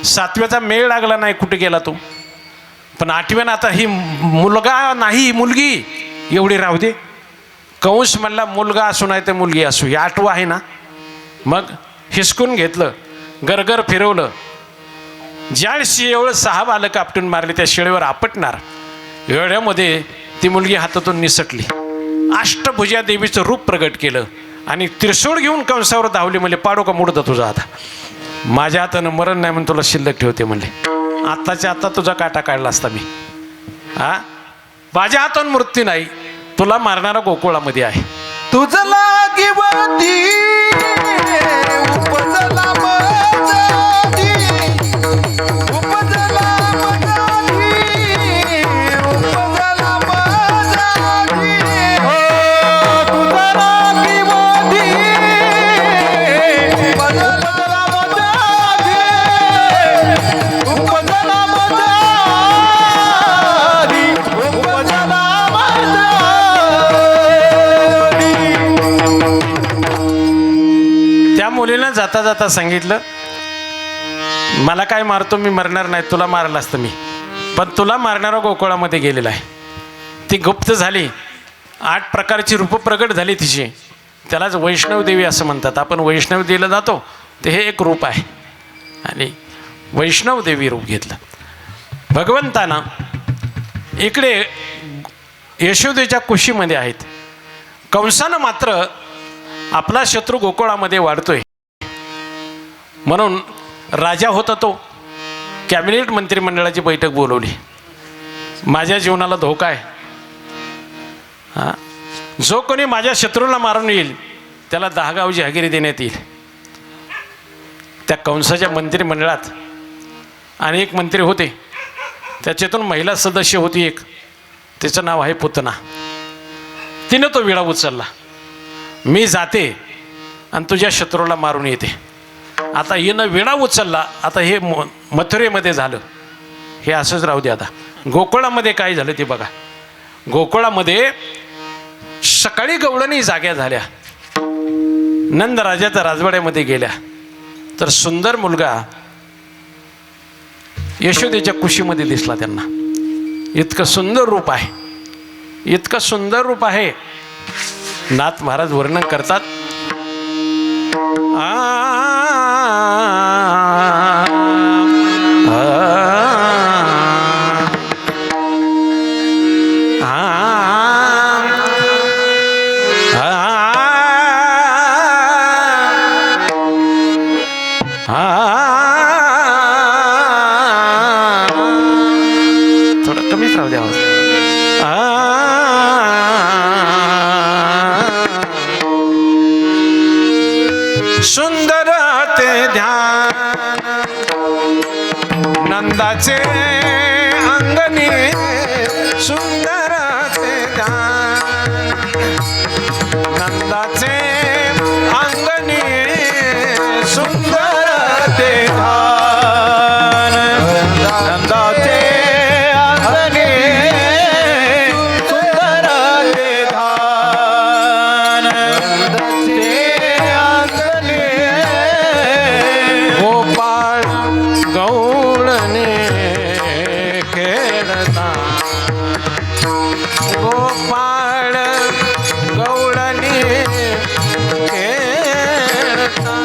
7व्याचा मेळ लागला नाही, कुठे गेला तू. पण 8व्यानं आता ही मुलगा नाही मुलगी एवढी राहू दे. कंस म्हणला मुलगा असू नाही तर मुलगी असू, हे 8वं आहे ना. मग हिसकून घेतलं, गरगर फिरवलं. ज्या शेळीवर 6 बालक आपटून मारले त्या शेळीवर आपटणार. एवढ्यामध्ये ती मुलगी हातातून निसटली. अष्टभुजा देवीचं रूप प्रगट केलं आणि त्रिशूळ घेऊन कंसावर धावली. म्हणले पाडू का मुडदा तुझा आता. माझ्या हातानं मरण नाही म्हणून तुला शिल्लक ठेवते म्हणले. आत्ताच्या आता तुझा काटा काढला असता मी. माझ्या हातानं मृत्यू नाही, तुला मारणारा गोकुळामध्ये आहे. तुझं लागिवती उपजला मजादी, उपजला मजादी, उपजला मजादी. हो तुझं लागिवती उपजला मजादी, उपजला मजादी, उपजला मजादी. त्या मुलीनं जाता जाता सांगितलं, मला काय मारतो मी मरणार नाही, तुला मारलं असतं मी, पण तुला मारणारा गोकुळामध्ये गेलेला आहे. ती गुप्त झाली. 8 प्रकारची रूप प्रगट झाली तिची. त्यालाच वैष्णव देवी असं म्हणतात. आपण वैष्णव देवीला जातो ते हे एक रूप आहे आणि वैष्णव देवी रूप घेतलं. भगवंतानं इकडे यशोदेच्या कुशीमध्ये आहेत. कंसानं मात्र आपला शत्रू गोकुळामध्ये वाढतोय म्हणून राजा होता तो कॅबिनेट मंत्रिमंडळाची बैठक बोलवली. माझ्या जीवनाला धोका आहे, जो कोणी माझ्या शत्रूला मारून येईल त्याला 10 गाव जहागिरी देण्यात येईल. त्या कंसाच्या मंत्रिमंडळात अनेक मंत्री होते. त्याच्यातून महिला सदस्य होती एक, तिचं नाव आहे पुतना. तिनं तो विडा उचलला, मी जाते आणि तुझ्या शत्रूला मारून येते. आता हिनं विडा उचलला. आता हे मथुरेमध्ये झालं, हे असंच राहू दे. आता गोकुळामध्ये काय झालं ते बघा. गोकुळामध्ये सकाळी गवळणी जाग्या झाल्या. नंदराजाच्या राजवाड्यामध्ये गेल्या तर सुंदर मुलगा यशोदेच्या कुशीमध्ये दिसला त्यांना. इतकं सुंदर रूप आहे, इतकं सुंदर रूप आहे. नाथ महाराज वर्णन करतात, नंदाचे अंगणी सुंदर ते ध्यान नंदाचे अंगणी सुंदर ते ध्यान नंदाचे अंगणी सुंदर ते ध्यान नंदाचे अंगणी गोपाळ गौळणे खेळता गोपाळ गौळणी खेळता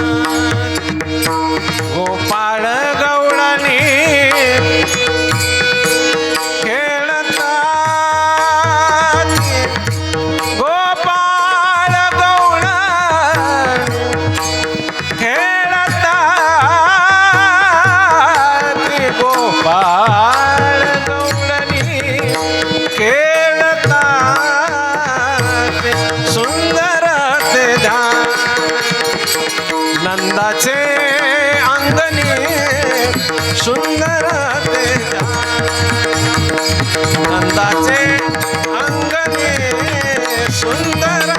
गोपाळ गौळणी खेळतात गोपाळ गौळणी खेळतात गोपाळ गौळणी खेळतात सुंदर ते ध्यान नंदाचे अंगणी सुंदर ते ध्यान नंदाचे अंगणी सुंदर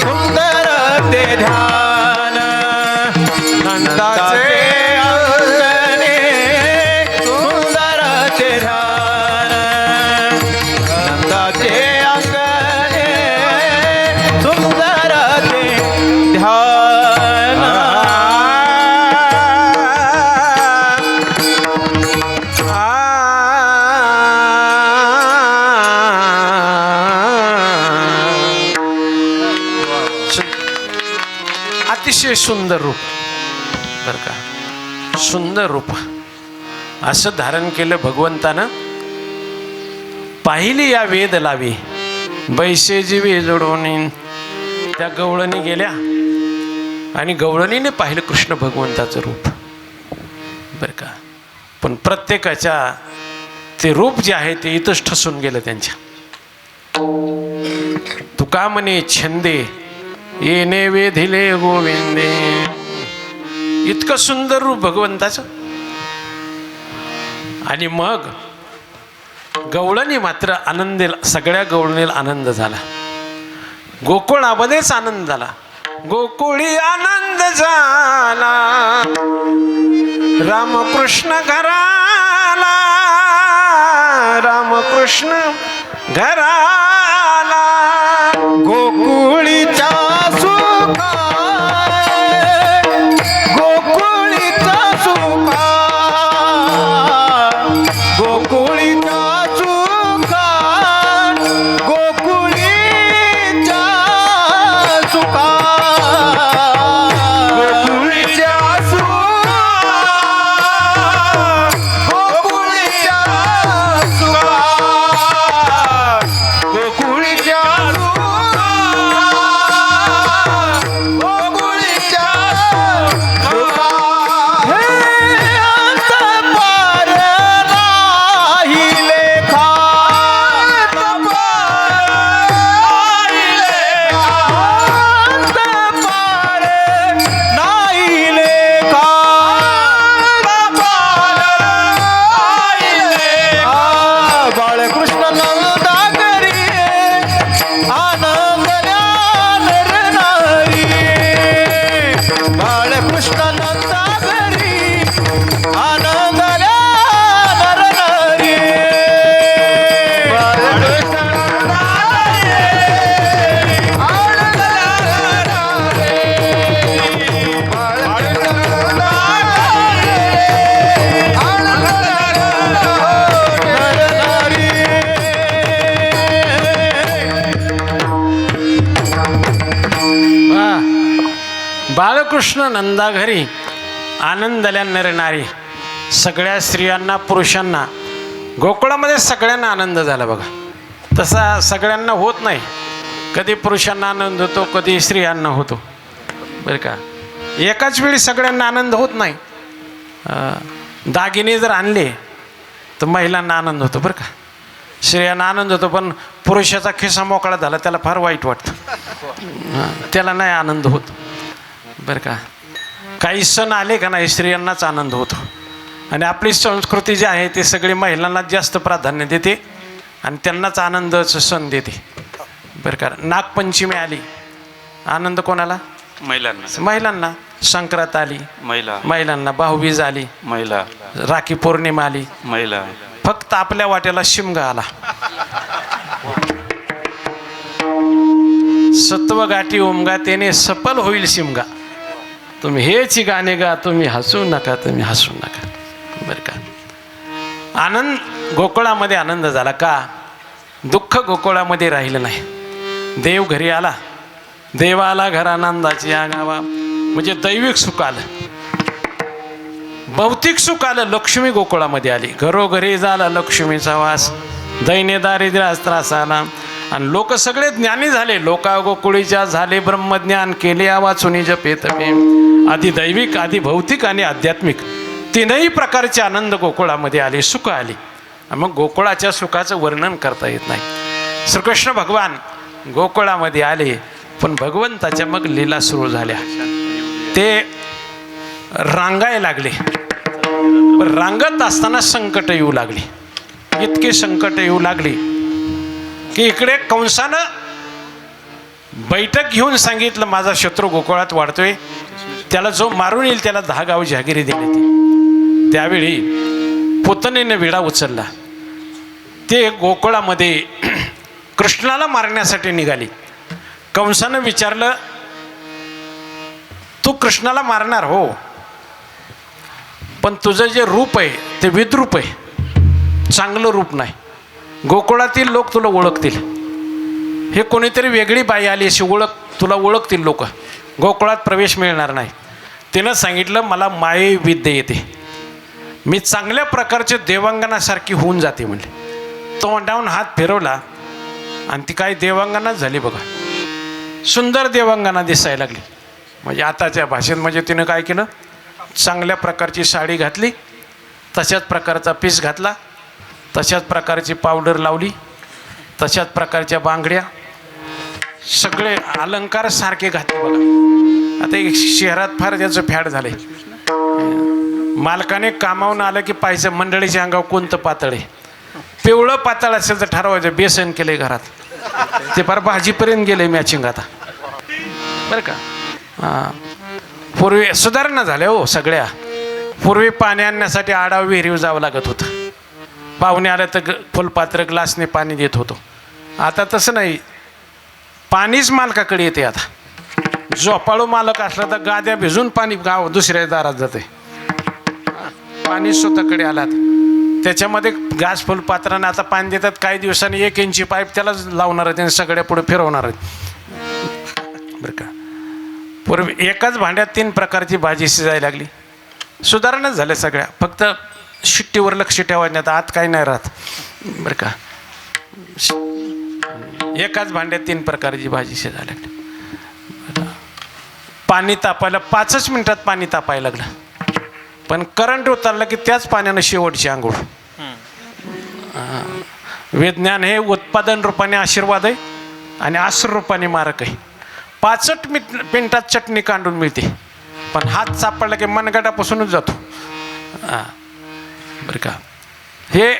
सुंदर ते ध्यान नंदाचे अंगणी सुंदर ते ध्यान नंदाचे अंगणी सुंदर ते ध्यान अतिशय सुंदर रूप बर का सुंदर रूप असं धारण केलं भगवंतानं पाहिली या वेद लावी बैसेजी वेजडून त्या गवळणी गेल्या आणि गवळणीने पाहिलं कृष्ण भगवंताचं रूप बर का पण प्रत्येकाच्या ते रूप जे आहे ते इथंच ठसून गेलं त्यांच्या तुका म्हणे छंदे येणे वेधिले गोविंदे इतकं सुंदर रूप भगवंताचं आणि मग गवळणी मात्र आनंदी सगळ्या गवळणीला आनंद झाला गोकुळामध्येच आनंद झाला गोकुळी आनंद झाला रामकृष्ण घराला रामकृष्ण घराला गोकुळीच्या सुखा गोकुळीचा सुखा गोकुळीचा सुखा गोकुळीच्या सुखा गोकुळीच्या सुखा गोकुळीच्या सुखा गोकुळीच्या बाळकृष्ण नंदा घरी आनंदल्या नरनारी सगळ्या स्त्रियांना पुरुषांना गोकुळामध्ये सगळ्यांना आनंद झाला बघा तसा सगळ्यांना होत नाही कधी पुरुषांना आनंद होतो कधी स्त्रियांना होतो बरं का एकाच वेळी सगळ्यांना आनंद होत नाही दागिने जर आणले तर महिलांना आनंद होतो बरं का स्त्रियांना आनंद होतो पण पुरुषाचा खिसा मोकळा झाला त्याला फार वाईट वाटतं त्याला नाही आनंद होत बरं का काही सण आले का नाही स्त्रियांनाच आनंद होतो. आणि आपली संस्कृती जी आहे ती सगळी महिलांना जास्त प्राधान्य देते आणि त्यांनाच आनंदाचं सण देते. बरं का. नागपंचमी आली, आनंद कोणाला? महिलांना. संक्रांत आली, महिलांना. भाऊबीज आली, महिला. राखी पौर्णिमा आली, महिला. फक्त आपल्या वाट्याला शिमगा आला. सत्व गाठी उमगा त्याने सफल होईल शिमगा. तुम्ही हेच गाणे गा, तुम्ही हसू नका, तुम्ही हसू नका. बरं का. आनंद गोकुळामध्ये आनंद झाला का? दुःख गोकुळामध्ये राहिलं नाही. देव घरी आला, देव आला घरानंदाची आगावा. म्हणजे दैविक सुख आलं, भौतिक सुख आलं. लक्ष्मी गोकुळामध्ये आली, घरोघरी झाला लक्ष्मीचा वास. दैन्य दारिद्र्यास त्रास आला आणि लोक सगळे ज्ञानी झाले. लोका गोकुळीच्या झाले ब्रह्मज्ञान, केले वाचुनी जपे तपे. आधी दैविक, आधी भौतिक आणि आध्यात्मिक तीनही प्रकारचे आनंद गोकुळामध्ये आले, सुख आली. मग गोकुळाच्या सुखाचं वर्णन करता येत नाही. श्रीकृष्ण भगवान गोकुळामध्ये आले, पण भगवंताच्या मग लीला सुरू झाल्या. ते रांगायला लागले, पण रांगत असताना संकट येऊ लागली. इतके संकट येऊ लागली की इकडे कंसानं बैठक घेऊन सांगितलं, माझा शत्रू गोकुळात वाढतोय, त्याला जो मारून येईल त्याला 10 गाव जहागिरी दिली. त्यावेळी पुतनेने विडा उचलला. ते गोकुळामध्ये कृष्णाला मारण्यासाठी निघाली. कंसानं विचारलं, तू कृष्णाला मारणार? हो, पण तुझं जे रूप आहे ते विद्रूप आहे, चांगलं रूप नाही. गोकुळातील लोक तुला ओळखतील. हे कोणीतरी वेगळी बाई आली अशी तुला ओळखतील लोक, गोकुळात प्रवेश मिळणार नाही. तिनं सांगितलं, मला माये विद्या येते, मी चांगल्या प्रकारचे देवांगनासारखी होऊन जाते म्हणले. तोंडावून हात फिरवला आणि ती काही देवांगनाच झाली बघा. सुंदर देवांगना दिसायला लागली. म्हणजे आताच्या भाषेत म्हणजे तिनं काय केलं, चांगल्या प्रकारची साडी घातली, तशाच प्रकारचा पीस घातला, तशाच प्रकारची पावडर लावली, तशाच प्रकारच्या बांगड्या, सगळे अलंकार सारखे घातले बघा. आता एक शहरात फार त्याचं फॅड झाले. मालकाने कामावून आलं की पाहिजे मंडळीच्या अंगावर कोणतं पातळ आहे. पिवळं पातळ असेल तर ठरवायचं, बेसन केले घरात, ते फार भाजीपर्यंत गेले मॅचिंग आता. बरं का. हां, पूर्वी सुधारणा झाल्या हो सगळ्या. पूर्वी पाणी आणण्यासाठी आडाव विहिरीवर जावं लागत होतं. पाहुणे आलं तर फुलपात्र ग्लासने पाणी देत होतो. आता तसं नाही, पाणीच मालकाकडे येते. आता झोपाळू मालक असला तर गाद्या भिजून पाणी गाव दुसऱ्या दारात जाते. पाणी स्वतःकडे आलात, त्याच्यामध्ये गास फुलपात्राने आता पाणी देतात. काही दिवसांनी 1 इंची पाईप त्याला लावणार आहेत आणि सगळ्या पुढे फिरवणार आहेत. बरं का. पूर्वी एकाच भांड्यात 3 प्रकारची भाजी शिजायला लागली. सुधारणाच झाल्या सगळ्या, फक्त शिट्टीवर लक्ष ठेवायचं, आत काही नाही राहत. बरं का. एकाच भांड्यात 3 प्रकारची भाजी शिजायला लागली. पाणी तापायला 5च मिनिटात पाणी तापायला लागलं. पण करंट उतरला की त्याच पाण्यानं शेवटची आंघोळ. विज्ञान हे उत्पादन रूपाने आशीर्वाद आहे आणि आश्र रूपाने मारक आहे. 5 मिनिटात चटणी काढून मिळते, पण हात सापडला की मनगटापासूनच जातो. बरं का. हे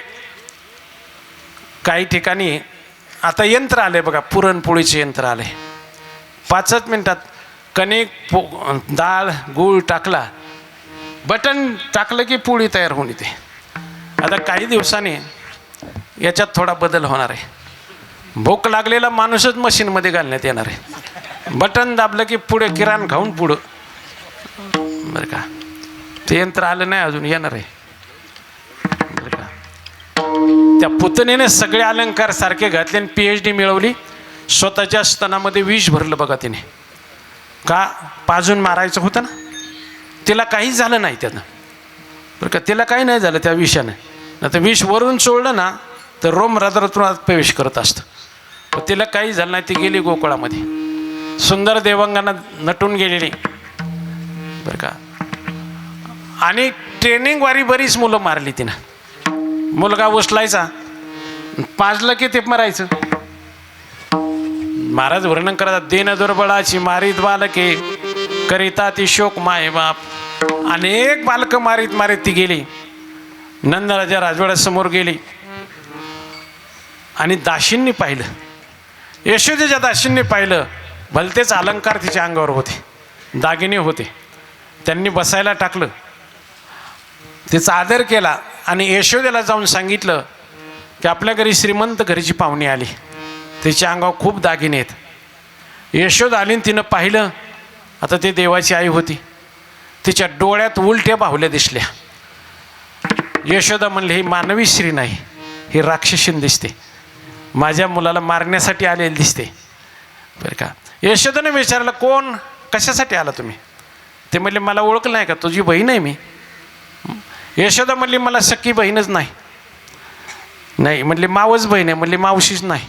काही ठिकाणी आता यंत्र आले बघा, पुरणपोळीचे यंत्र आले. 5च मिनिटात कणिक डाळ गूळ टाकला, बटन टाकलं की पोळी तयार होऊन येते. आता काही दिवसांनी याच्यात थोडा बदल होणार आहे. भूक लागलेला माणूसच मशीनमध्ये घालण्यात येणार आहे. बटन दाबलं की पुढे किराण खाऊन पुढं. बरं का. ते यंत्र आलं नाही अजून, येणार आहे. बरं का. त्या पुतणीने सगळे अलंकार सारखे घातले आणि PhD मिळवली. स्वतःच्या स्तनामध्ये विष भरलं बघा तिने. का? पाजून मारायचं होतं ना. तिला काहीच झालं नाही त्यानं. बरं का. तिला काही नाही झालं त्या विषानं. नाही तर विष वरून चोळलं ना तर रोम हृदयात प्रवेश करत असतं. पण तिला काही झालं नाही. ती गेली गोकुळामध्ये, सुंदर देवांगांना नटून गेलेली. बरं का. आणि ट्रेनिंगवारी बरीच मुलं मारली तिनं. मुलगा उचलायचा, पाजलं की ते मरायचं. महाराज वर्णन करतात, दीन दुर्बळाची मारीत बालके, करिता ती शोक माय बाप. अनेक बालकं मारीत मारीत ती गेली. नंदराजा राजवाड्यासमोर गेली आणि दाशींनी पाहिलं, यशोदेच्या दाशींनी पाहिलं, भलतेच अलंकार तिच्या अंगावर होते, दागिने होते. त्यांनी बसायला टाकलं, तिचा आदर केला आणि यशोदेला जाऊन सांगितलं की आपल्या घरी श्रीमंत घरीची पाहुणी आली, तिच्या अंगावर खूप दागिने आहेत. यशोदा आली आणि तिनं पाहिलं, आता ती देवाची आई होती. तिच्या डोळ्यात उलट्या बाहुल्या दिसल्या. यशोदा म्हणली, ही मानवी स्त्री नाही, ही राक्षसीन दिसते, माझ्या मुलाला मारण्यासाठी आलेली दिसते बरं का. यशोदाने विचारलं, कोण, कशासाठी आला तुम्ही? ते म्हणले, मला ओळखलं नाही का, तुझी बहीण आहे मी. यशोदा म्हणली, मला सख्खी बहीणच नाही. नाही म्हणले, मावच बहीण आहे. म्हणले, मावशीच नाही.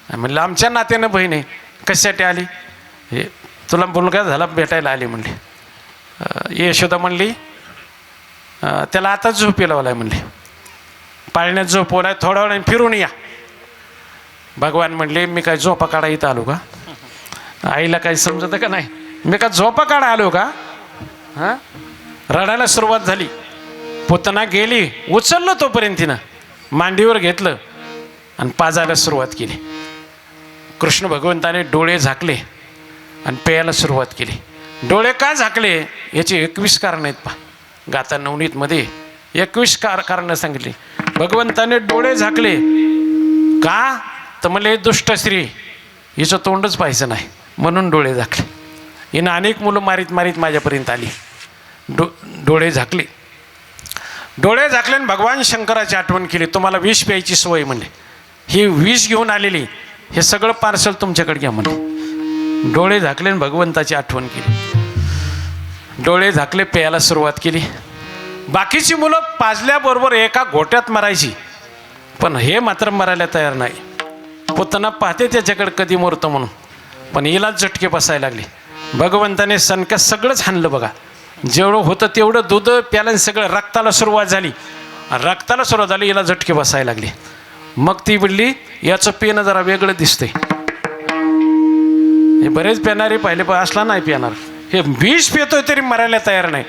म्हणलं, आमच्या नात्यानं बहीण आहे. कशासाठी आली? हे तुला मुलगा झाला भेटायला आली म्हणली. यशोदा म्हणली, त्याला आताच झोप लावलाय म्हणले, पाळण्यात झोपवलाय, थोड्या वेळाने फिरून या. भगवान म्हणले, मी काय झोपा काढा इथं आलो का? आईला काही समजतं का नाही? मी का झोपा काढा आलो का? हां, रडायला सुरुवात झाली. पुतना गेली, उचललं तोपर्यंत तिनं मांडीवर घेतलं आणि पाजायला सुरुवात केली. कृष्ण भगवंताने डोळे झाकले आणि प्यायला सुरुवात केली. डोळे का झाकले याची 21 कारणं आहेत पहा. गाथा नवनीतमध्ये 21 कारणं सांगितली. भगवंताने डोळे झाकले का? तर म्हणले, दुष्ट स्त्री, हिचं तोंडच पाहायचं नाही म्हणून डोळे झाकले. हिनं अनेक मुलं मारीत मारीत माझ्यापर्यंत आली. डोळे झाकले. डोळे झाकले आणि भगवान शंकराची आठवण केली. तुम्हाला विष प्यायची सवय म्हणले, ही विष घेऊन आलेली, हे सगळं पार्सल तुमच्याकडे घ्या म्हणले. डोळे झाकले आणि भगवंताची आठवण केली. डोळे झाकले, प्यायला सुरुवात केली. बाकीची मुलं पाजल्याबरोबर एका घोट्यात मरायची, पण हे मात्र मरायला तयार नाही. पुतना पाहते त्याच्याकडे कधी मरतो म्हणून, पण हिलाच झटके बसायला लागले. भगवंताने सनक्या सगळंच हाणलं बघा, जेवढं होतं तेवढं दूध प्यायला, सगळं रक्ताला सुरुवात झाली. रक्ताला सुरुवात झाली, हिला झटके बसायला लागले. मग ती बोलली, याचं पिणं जरा वेगळं दिसतंय. हे बरेच पिणारे पाहिले, पण असला नाही पिणार. हे विष पितोय तरी मरायला तयार नाही.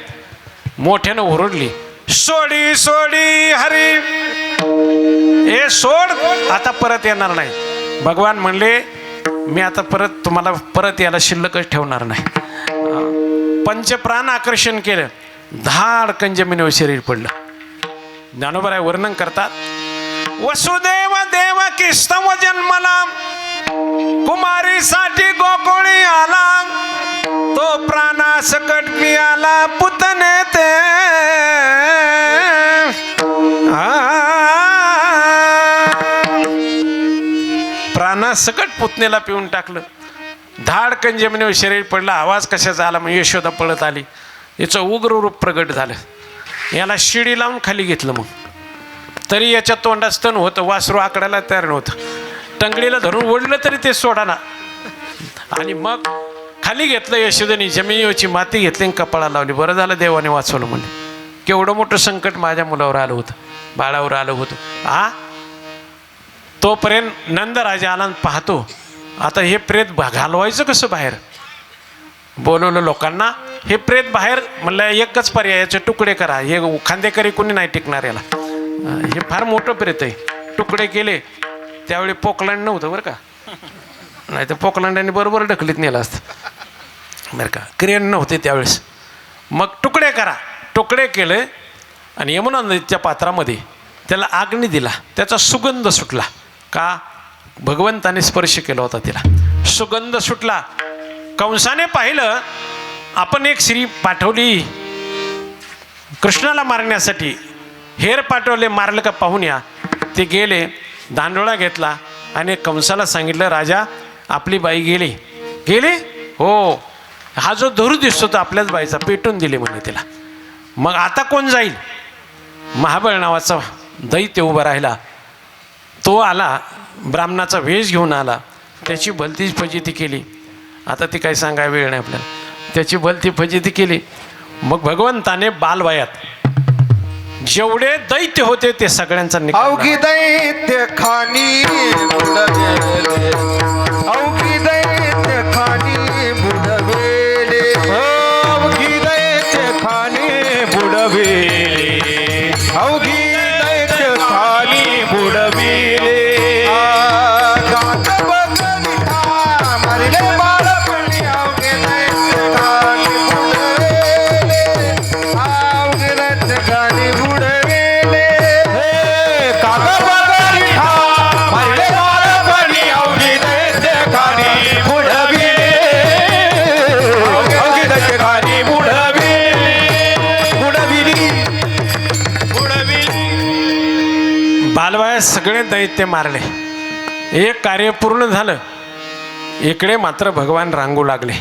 मोठ्यानं ओरडली, सोडी सोडी हरी, हे सोड, आता परत येणार नाही. भगवान म्हणले, मी आता तुम्हाला परत यायला शिल्लकच ठेवणार नाही. पंचप्राण आकर्षण केलं, धाडकन जमिनीवर शरीर पडलं. ज्ञानोबा वर्णन करतात, वसुदेव देवकी स्तव जन्मला, कुमारीसाठी गोकुळी आला, तो प्राणासकट मिळाला पुतने ते. प्राणासकट पुतनेला पिऊन टाकलं. धाडकन जमिनीवर शरीर पडलं. आवाज कशाचा आला? मग यशोदा पळत आली. याचं उग्र रूप प्रगट झालं. याला शिडी लावून खाली घेतलं. मग तरी याच्या तोंडात स्तन होतं, वासरू आकडायला तयार नव्हतं. टंगडीला धरून ओढलं तरी ते सोडाना. आणि मग खाली घेतलं यशोदेने, जमिनीवरची माती घेतली आणि कपाळाला लावली. बरं झालं देवाने वाचवलं म्हणले. केवढं मोठं संकट माझ्या मुलावर आलं होतं, बाळावर आलं होतं. हा, तोपर्यंत नंदराजा आला पाहतो, आता हे प्रेत घालवायचं कसं बाहेर? बोलवलं लोकांना, हे प्रेत बाहेर. म्हणलं एकच पर्याय, याचे तुकडे करा. हे खांदेकरी कोणी नाही टिकणार याला, हे फार मोठं प्रेत आहे. तुकडे केले. त्यावेळी पोकलंड नव्हतं बरं का, नाही तर पोकलंडाने बरोबर ढकलीत नेलं असतं बरं का. क्रेन नव्हते त्यावेळेस. मग तुकडे करा. तुकडे केले आणि यमुना नदीच्या पात्रामध्ये त्याला अग्नी दिला. त्याचा सुगंध सुटला. का? भगवंताने स्पर्श केला होता तिला, सुगंध सुटला. कंसाने पाहिलं, आपण एक स्त्री पाठवली कृष्णाला मारण्यासाठी, हेर पाठवले, मारलं का पाहून या. ते गेले, दांडोळा घेतला आणि कंसाला सांगितलं, राजा आपली बाई गेली. गेली? हो. हा जो धूर दिसतो तो आपल्याच बाईचा, पेटून दिले म्हणे तिला. मग आता कोण जाईल? महाबळ नावाचा दैत्य उभा राहिला. तो आला, ब्राह्मणाचा वेश घेऊन आला. त्याची भलती फजिती केली. आता ती काही सांगाय वेळ नाही आपल्याला. त्याची भलती फजिती केली. मग भगवंताने बालवयात जेवढे दैत्य होते ते सगळ्यांचा निकाल. अवघी दैत्य खानी बुडवेले, अवघी दैत्य खानी बुडवेले, अवघी दैत्य खानी सगळे दैत्य मारले. एक कार्य पूर्ण झालं. इकडे मात्र भगवान रांगू लागले.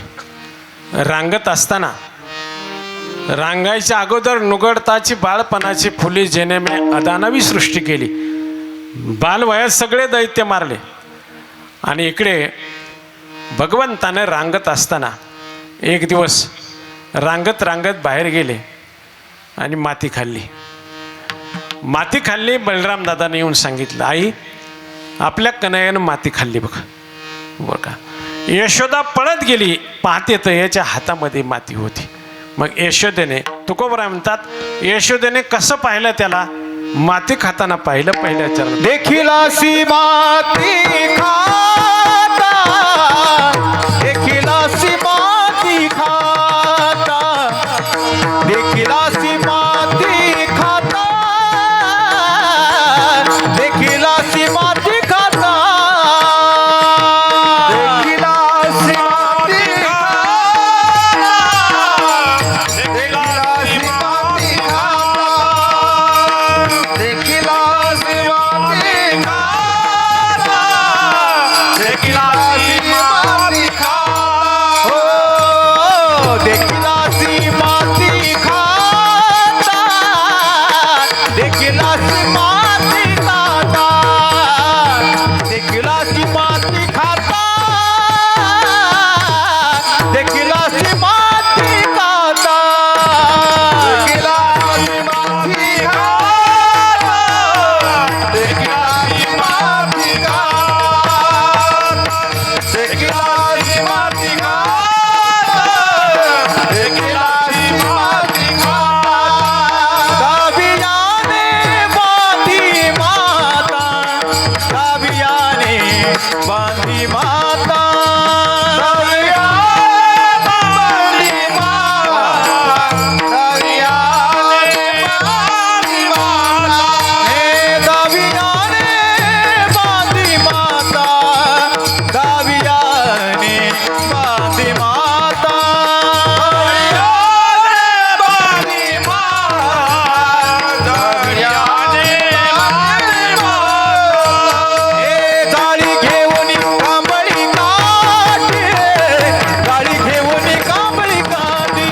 रांगत असताना रांगायच्या अगोदर नुगडताची बाळपणाची फुली जेने मी अदानवी सृष्टी केली. बालवयात सगळे दैत्य मारले. आणि इकडे भगवंताने रांगत असताना एक दिवस रांगत रांगत बाहेर गेले आणि माती खाल्ली. माती खाल्ली. बलराम दादाने येऊन सांगितलं, आई आपल्या कन्हैयानं माती खाल्ली बघ. बरं का. यशोदा पळत गेली. पाहते तर याच्या हातामध्ये माती होती. मग यशोदेने, तुकोबरा म्हणतात, यशोदेने कसं पाहिलं त्याला? माती खाताना पाहिलं. पहिल्या चरण देखील अशी माती खाता, देखील अशी माती खाता, देखील अशी माती खाता, देखील अशी माती खाता, देखील अशी माती खाता, देखील अशी माती खाता, देखील अशी माती खाता, देखील अशी माती खाता, हो देखील अशी माती खाता, देखील अशी माती खाता, देखील अशी माती खाता, देखील अशी माती खाता, देखील अशी माती खाता, देखील अशी माती खाता, देखील अशी माती खाता, देखील अशी माती खाता. गाभियाने बांधी माता, गाभियाने बांधी माता, गाभियाने बांधी माता, गाभियाने बांधी माता, हे गाभियाने बांधी माता, गाभियाने बांधी माता, गाभियाने बांधी माता, गाभियाने बांधी माता. हे जाळी घेऊन कांबळी काठी, जाळी घेऊन कांबळी काठी,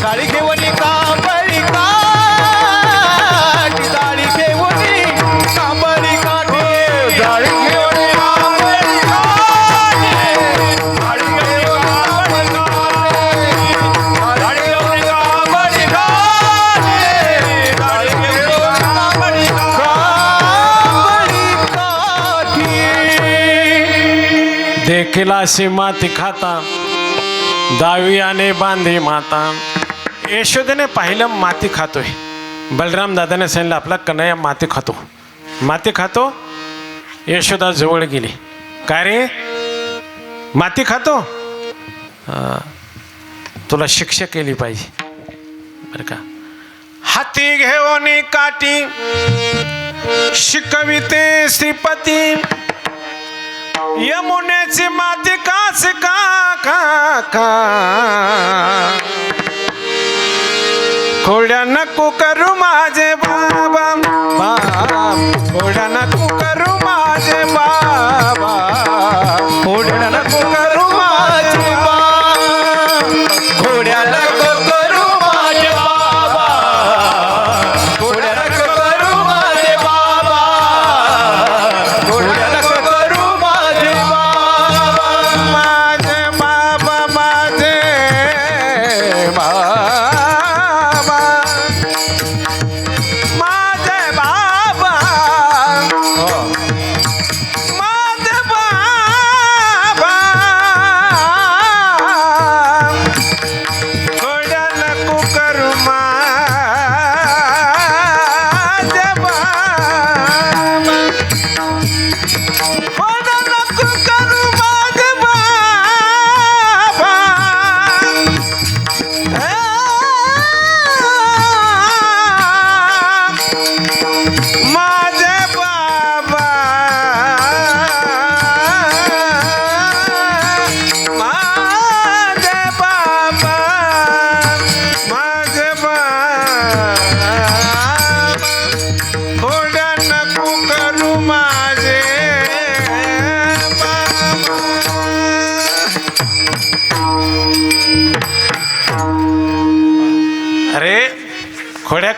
जाळी घेऊन कांबळी काठी, जाळी घेऊन कांबळी काठी, जाळी घेऊन कांबळी काठी, जाळी घेऊन कांबळी काठी, जाळी घेऊन कांबळी काठी, जाळी घेऊन कांबळी काठी. देखील अशी माती खाता, दावियाने बांधे माता. यशोदेने पाहिलं माती खातोय. बलराम दादाने सांगितलं आपला कन्हैया माती खातो. माती खातो. यशोदा जवळ गेली. काय रे माती खातो? तुला शिक्षा केली पाहिजे बरं का. हाती घेऊन काठी शिकविते श्रीपती, यमुनेची माती काच का का का. खोड्या नको करू माझे बाबा, बाबा खोड्या नको करू माझे बाबा, खोड्या नको करू माझे बाबा, घोड्या नको करू माझे बाबा, घोड्या नको करू माझे बाबा, घोड्या नको करू माझे बाबा, माझे बाबा, माझे बाबा, माझे बाबा,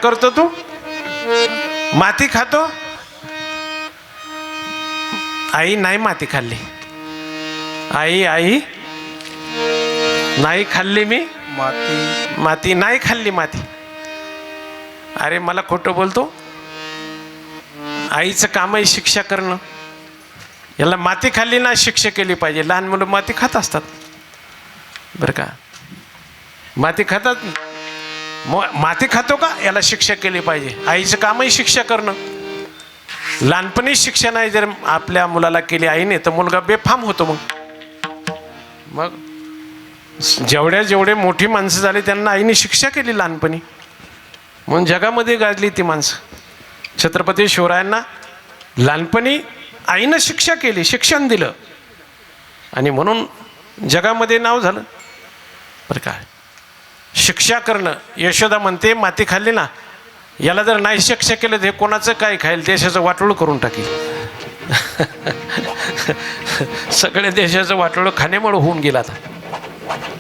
करतो तू? माती खातो? आई नाही माती खाल्ली. आई नाही खाल्ली मी माती नाही खाल्ली माती. अरे मला खोटं बोलतो? आईचं काम आहे शिक्षा करणं. याला माती खाल्ली ना शिक्षा केली पाहिजे. लहान मुलं माती खात असतात बरं का. माती खातात. माती खातो का? याला शिक्षा केली पाहिजे. आईचं कामही शिक्षा करणं. लहानपणी शिक्षा नाही जर आपल्या मुलाला केली आईने तर मुलगा बेफाम होतो. मग जेवढे मोठी माणसं झाली त्यांना आईने शिक्षा केली लहानपणी, म्हणून जगामध्ये गाजली ती माणसं. छत्रपती शिवरायांना लहानपणी आईनं शिक्षा केली, शिक्षण दिलं आणि म्हणून जगामध्ये नाव झालं बरं का. शिक्षा करणं. यशोदा म्हणते माती खाल्ली ना, याला जर नाही शिक्षा केलं तर हे कोणाचं काय खाईल? देशाचं वाटोळं करून टाकील. सगळ्या देशाचं वाटोळं खाण्यामुळे होऊन गेला. आता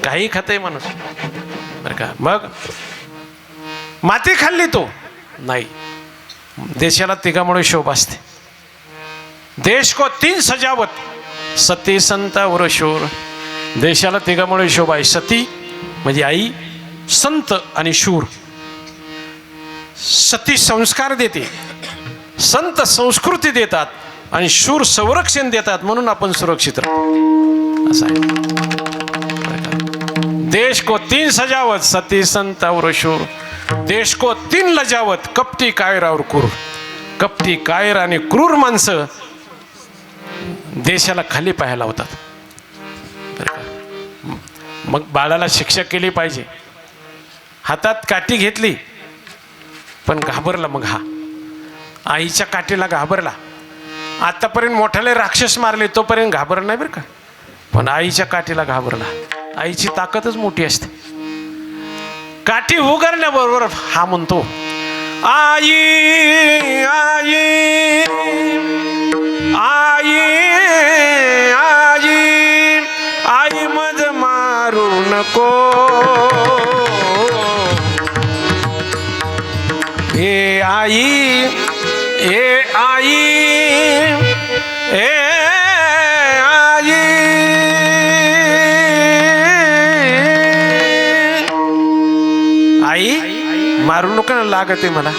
काही खातंय माणूस बरं का. मग माती खाल्ली तो नाही. देशाला तिघामुळे शोभा असते. देश को तीन सजावत, सती संत और शूर. देशाला तिघामुळे शोभा आहे. सती म्हणजे आई, संत आणि शूर. सती संस्कार देते, संत संस्कृती देतात आणि शूर संरक्षण देतात, म्हणून आपण सुरक्षित राहतो असं आहे. देश को तीन सजावत, सती संत और शूर. देश को तीन लजावत, कपटी कायर और क्रूर. कपटी कायर आणि क्रूर माणसं देशाला खाली पाहायला होतात बरं का. मग बाळाला शिक्षा केली पाहिजे. हातात काठी घेतली पण घाबरला. मग हा आईच्या काठीला घाबरला. आतापर्यंत मोठ्याले राक्षस मारले तोपर्यंत घाबरला नाही बरं का, पण आईच्या काठीला घाबरला. आईची ताकदच मोठी असते. काठी उगारल्याबरोबर हा म्हणतो आई आई आई आई आई मज मारू नको. ए आई ए आई ए आई. आई मारू नको ना, लागते मला.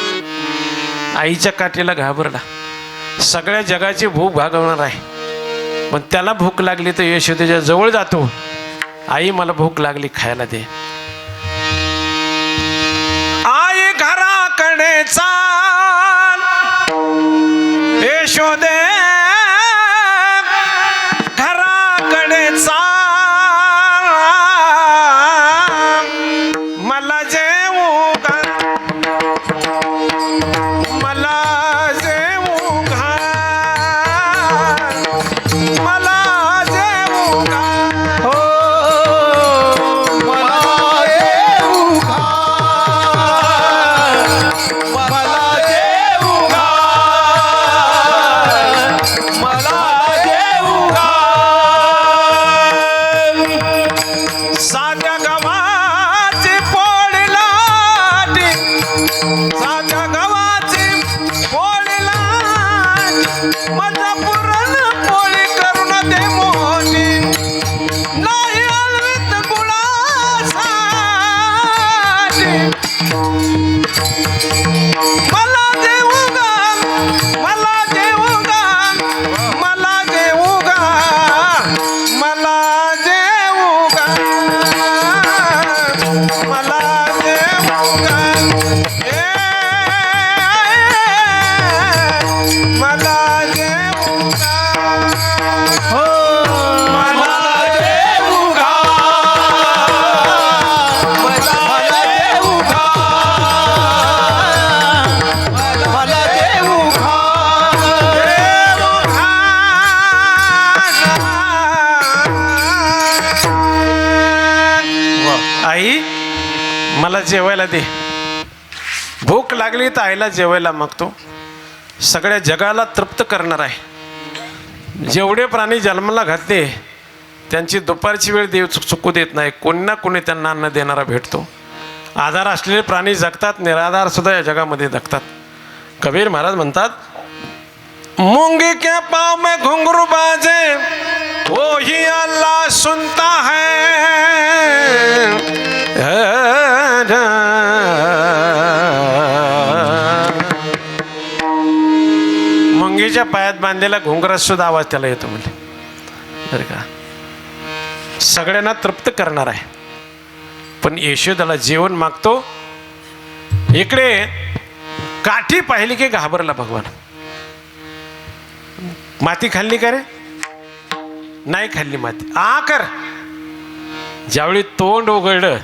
आईच्या काठीला घाबरला. सगळ्या जगाची भूक भागवणार आहे, पण त्याला भूक लागली तर यशोदेच्या जवळ जातो. आई मला भूक लागली, खायला दे. आई घराकडे चाल, यशोदे घराकडे चाल. मला जेवू घाल, मला जेवू घाल, मला जेवू घाल. हो मला येऊ घाल, मला येऊ घाल, मला येऊ घाल. साध्या गव्हाची पोळी लाटी, साध्या गव्हाची पोळी लाटी. माझा पुरण पोळी करून दे मोठी, नाही हलवीत गुळासाठी. मला देऊ गा, मला देऊ गा, मला देऊ गा, मला देऊ गा, मला देऊ गा. ए मला देऊ गा. हो मला येऊ घाल, मला येऊ घाल, मला येऊ घाल. आई मला जेवायला दे. भूक लागली तर आईला जेवायला मागतो. सगळ्या जगाला तृप्त करणार आहे. जेवढे प्राणी जन्माला घातले त्यांची दुपारची वेळ देव चुकू देत नाही. कोणी ना कोणी त्यांना अन्न देणारा भेटतो. आधार असलेले प्राणी जगतात, निराधार सुद्धा या जगामध्ये जगतात. कबीर महाराज म्हणतात, मूंगी के पाँव में घुंघरू बाजे वो ही अल्लाह सुनता है. मुंगीच्या पायात बांधलेला घुंगरात सुद्धा आवाज त्याला येतो म्हणजे. बरं का, सगळ्यांना तृप्त करणार आहे. पण यशोदाला जेवण मागतो. इकडे काठी पाहिली की घाबरला भगवान. माती खाल्ली का रे? नाही खाल्ली माती. कर ज्यावेळी तोंड उघडलं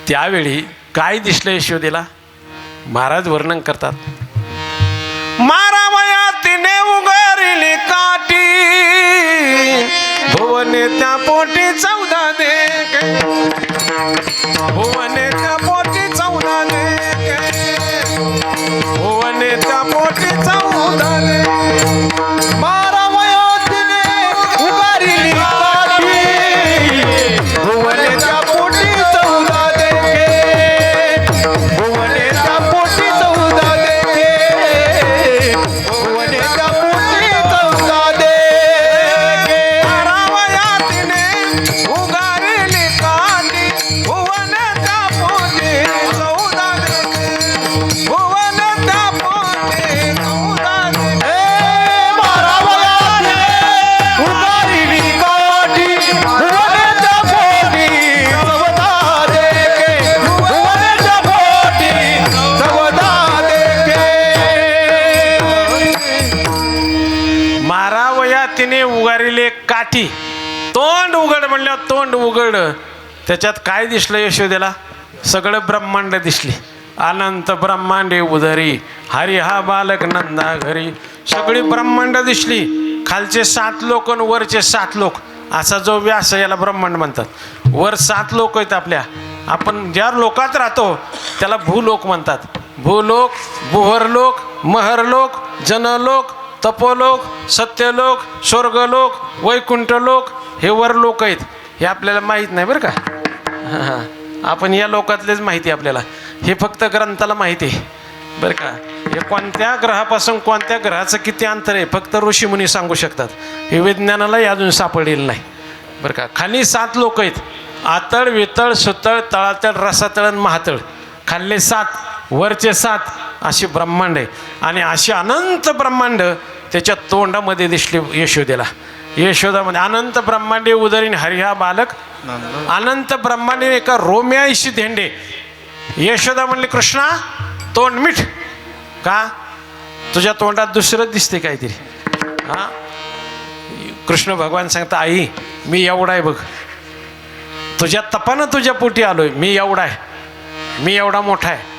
त्यावेळी काय दिसलं यशोदेला? महाराज वर्णन करतात, मारावया तिने उगारली काठी, भुवने त्या पोटी 14 देखे, भुवने त्या पोटी 14 देखे, भुवने त्या पोटी 14 देखे. मारावया तिने उगारली काठी, भुवने त्या पोटी 14 देखे, भुवने त्या पोटी 14 देखे, भुवने त्या पोटी 14 देखे. मारावया तिने उगारली काठी, भुवने त्या पोटी 14 देखे, भुवने त्या पोटी 14 देखे. मारावया तिने उगारली काठी, भुवने त्या पोटी 14 देखे, भुवने त्या पोटी 14 देखे. मारावया तिने उगारिले काठी. तोंड उघड म्हणल्यावर तोंड उघड. त्याच्यात काय दिसलं यशोदेला? सगळं ब्रह्मांड दिसली. अनंत ब्रह्मांडे उदरी, हरी हा बालक नंदा घरी. सगळी ब्रह्मांड दिसली. खालचे 7 लोक आणि वरचे 7 लोक, असा जो व्यास आहे याला ब्रह्मांड म्हणतात. वर 7 लोक आहेत आपल्या. आपण ज्या लोकात राहतो त्याला भूलोक म्हणतात. भूलोक, बुहरलोक, महरलोक, जनलोक, तपोलोक, सत्यलोक, स्वर्गलोक, वैकुंठलोक, हे वरलोक आहेत. हे आपल्याला माहीत नाही बरं का. आपण या लोकातलेच माहिती आपल्याला. हे फक्त ग्रंथाला माहिती आहे बरं का. हे कोणत्या ग्रहापासून कोणत्या ग्रहाचं किती अंतर आहे फक्त ऋषीमुनी सांगू शकतात. हे विज्ञानालाही अजून सापडलेलं नाही बरं का. खाली 7 लोक आहेत. आतळ, वितळ, सुतळ, तळातळ, रसातळ आणि महातळ. खाल्ले 7, वरचे 7, अशी ब्रह्मांड आहे. आणि अशी अनंत ब्रह्मांड त्याच्या तोंडामध्ये दिसली यशोदेला. यशोदामध्ये अनंत ब्रह्मांडे उदरीन हरिहा बालक, अनंत ब्रह्मांडे एका रोम्याशी धेंडे. यशोदा म्हणली, कृष्णा तोंड मीठ का? तुझ्या तोंडात दुसरं दिसते काहीतरी. हा, कृष्ण भगवान सांगता, आई मी एवढा आहे बघ, तुझ्या तपानं तुझ्या पोटी आलोय, मी एवढा आहे, मी एवढा मोठा आहे.